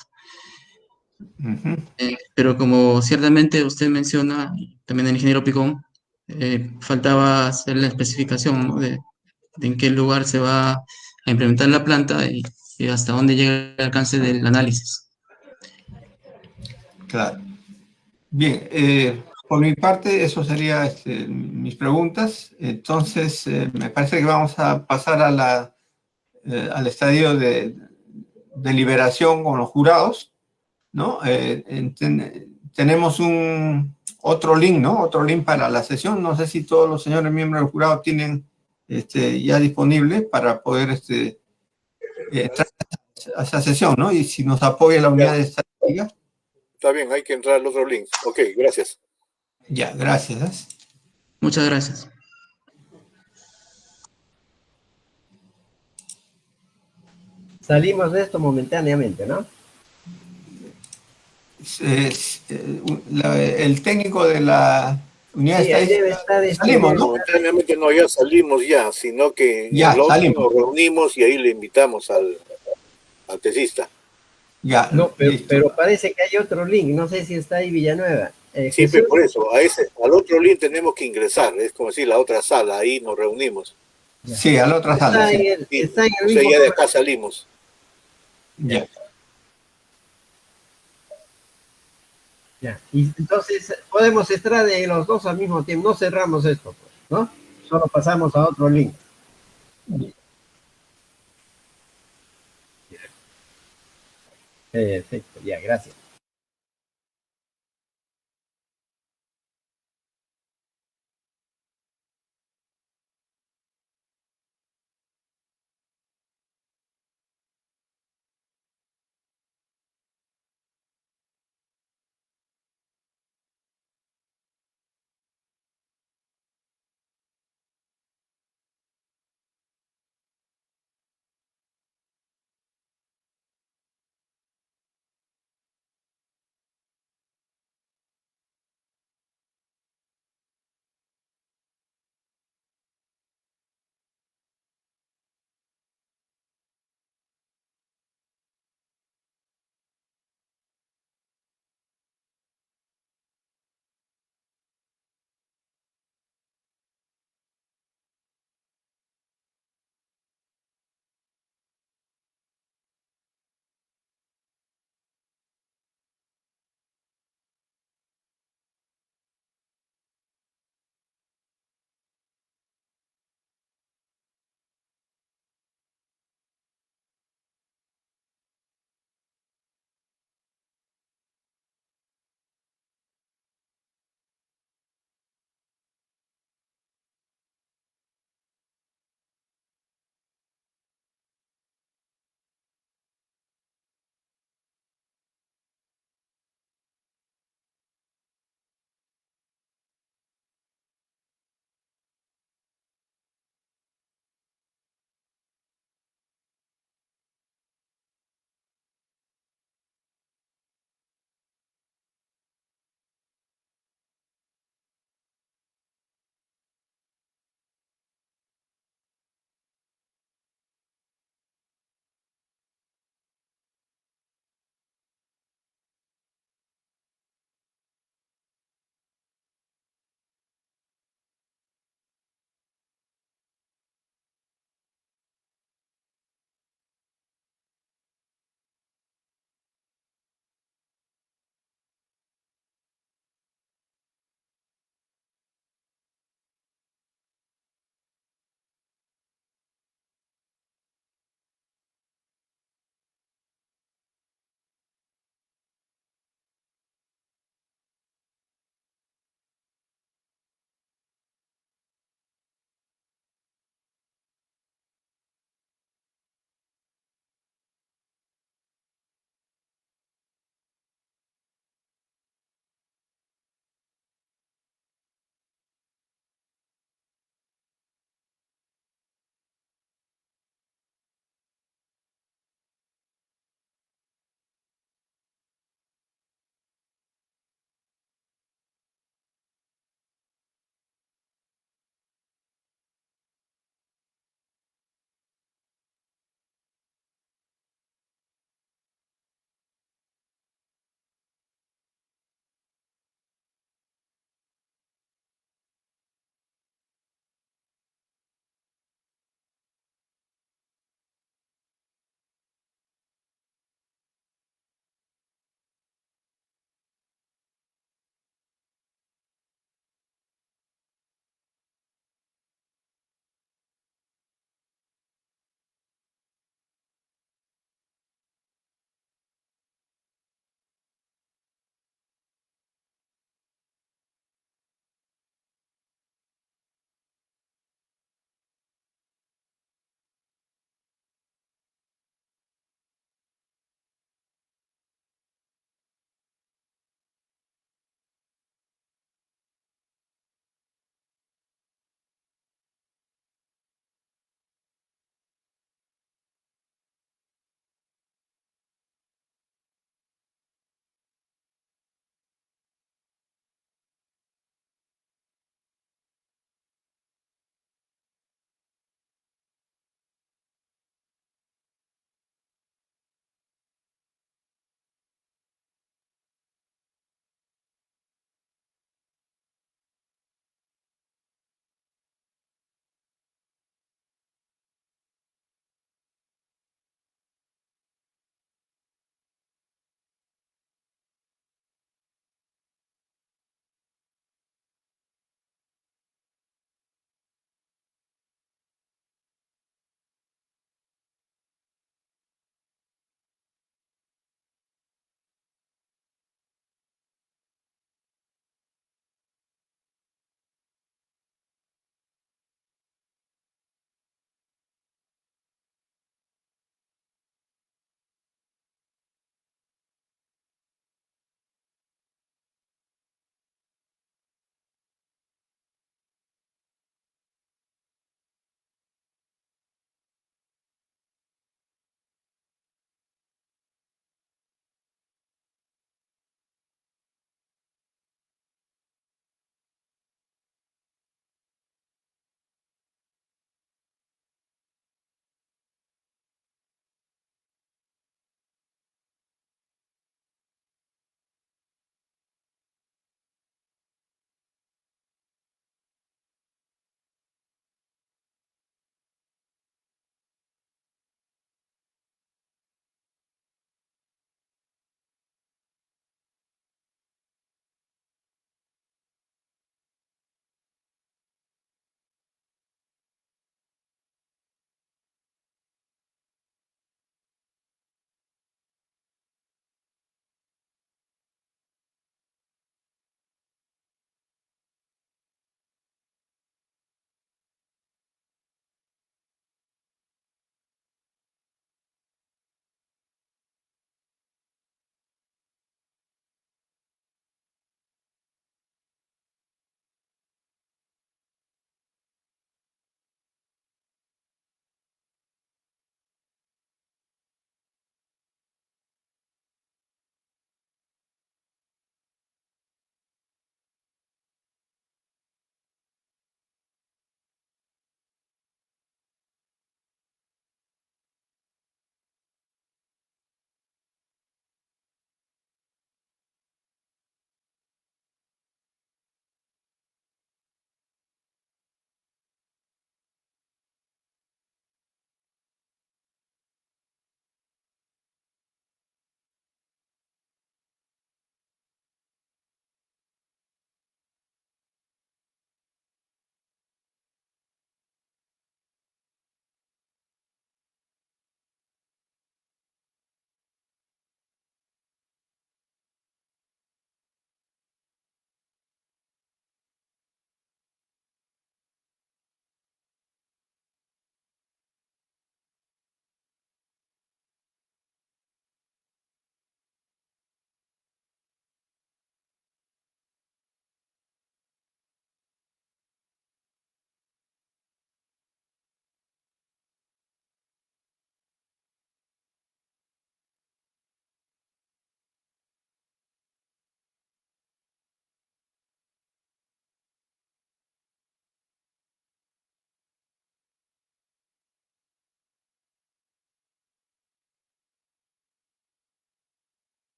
Pero como ciertamente usted menciona, también el ingeniero Picón, faltaba hacer la especificación, ¿no?, de en qué lugar se va a implementar la planta y hasta dónde llega el alcance del análisis. Claro. Bien, por mi parte, eso serían mis preguntas. Entonces, me parece que vamos a pasar al estadio de deliberación con los jurados, ¿no? Tenemos otro link, ¿no? Otro link para la sesión. No sé si todos los señores miembros del jurado tienen ya disponible para poder entrar a esa sesión, ¿no? Y si nos apoya la unidad de estadística. Está bien, hay que entrar al otro link. Ok, gracias. Ya, gracias. Muchas gracias. Salimos de esto momentáneamente, ¿no? El técnico de la unidad Sí, ahí debe estar salimos, ¿no? Momentáneamente no, ya salimos ya, sino que ya en salimos. nos reunimos y ahí le invitamos al tesista. Ya, no, pero parece que hay otro link, no sé si está ahí Villanueva. Sí, pero por eso, al otro link tenemos que ingresar, es como decir la otra sala, ahí nos reunimos. Sí, a la otra sala. Está en el o sea, ya de acá salimos. Ya. Ya. Y entonces podemos estar de los dos al mismo tiempo. No cerramos esto, pues, ¿no? Solo pasamos a otro link. Perfecto, ya, gracias.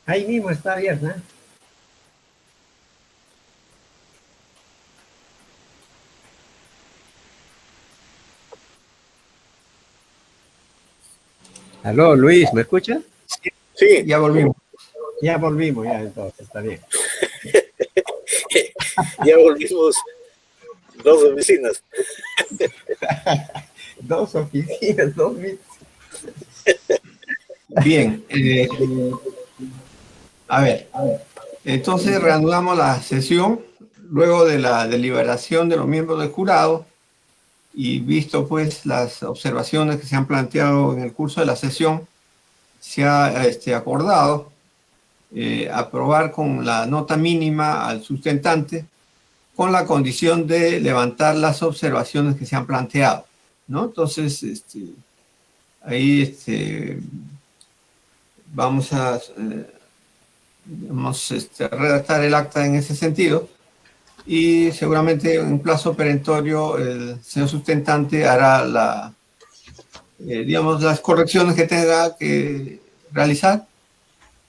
Ahí mismo está abierta. Aló, Luis, ¿me escuchas? Sí, Ya volvimos. Ya volvimos, ya entonces, está bien. ya volvimos 2 oficinas. 2 oficinas, 2 mil. Bien. A ver. Entonces reanudamos la sesión luego de la deliberación de los miembros del jurado y visto pues las observaciones que se han planteado en el curso de la sesión, se ha acordado aprobar con la nota mínima al sustentante con la condición de levantar las observaciones que se han planteado, ¿no? Entonces, ahí vamos a redactar el acta en ese sentido y seguramente en un plazo perentorio el señor sustentante hará digamos, las correcciones que tenga que realizar,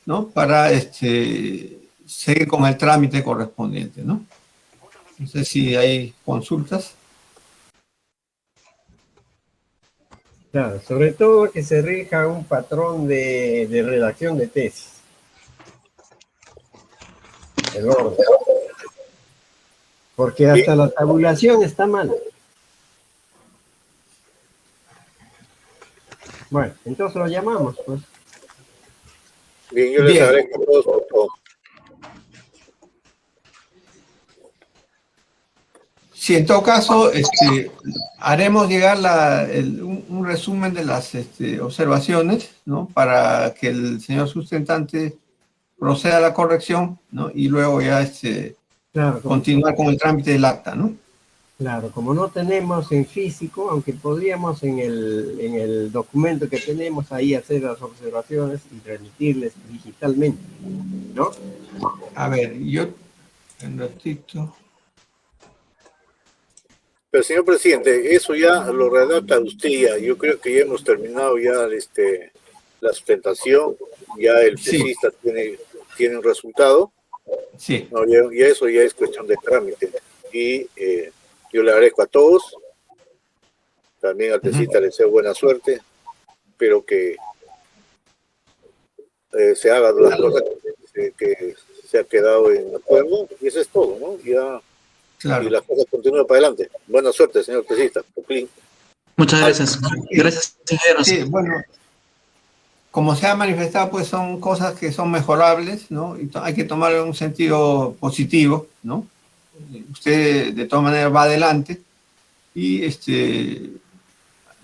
¿no? Para seguir con el trámite correspondiente, ¿no? No sé si hay consultas. Claro, sobre todo que se rija un patrón de redacción de tesis. El orden. Porque hasta la tabulación está mal. Bueno, entonces lo llamamos, pues. Bien, yo les Bien. agradezco a todos por todo. Sí, en todo caso, haremos llegar un resumen de las observaciones, ¿no? Para que el señor sustentante proceda a la corrección, ¿no? Y luego ya Claro, continuar con el trámite del acta, ¿no? claro, como no tenemos en físico, aunque podríamos en el documento que tenemos ahí hacer las observaciones y remitirles digitalmente, ¿no? A ver, yo un ratito. Pero, señor presidente, eso ya lo redacta usted ya. Yo creo que ya hemos terminado ya la sustentación. Ya el Sí. tesista tiene un resultado. Sí. No, ya eso ya es cuestión de trámite. Y yo le agradezco a todos. También al tesista le deseo buena suerte. Espero que se haga las cosas que se ha quedado en acuerdo. Y eso es todo, ¿no? Ya. Claro. Y las cosas continúan para adelante. Buena suerte, señor tesista. Muchas gracias. Gracias, ingenieros. Sí, bueno, como se ha manifestado, pues son cosas que son mejorables, ¿no? Y hay que tomarlo en un sentido positivo, ¿no? Usted de todas maneras va adelante y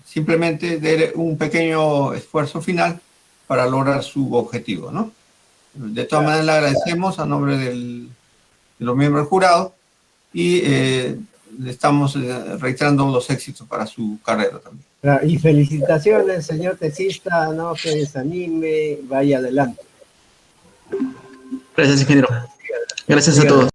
simplemente dé un pequeño esfuerzo final para lograr su objetivo, ¿no? De todas maneras le agradecemos a nombre de los miembros del jurado y le estamos reiterando los éxitos para su carrera también. Y felicitaciones, señor tesista, no se desanime, vaya adelante. Gracias, ingeniero. Gracias a todos.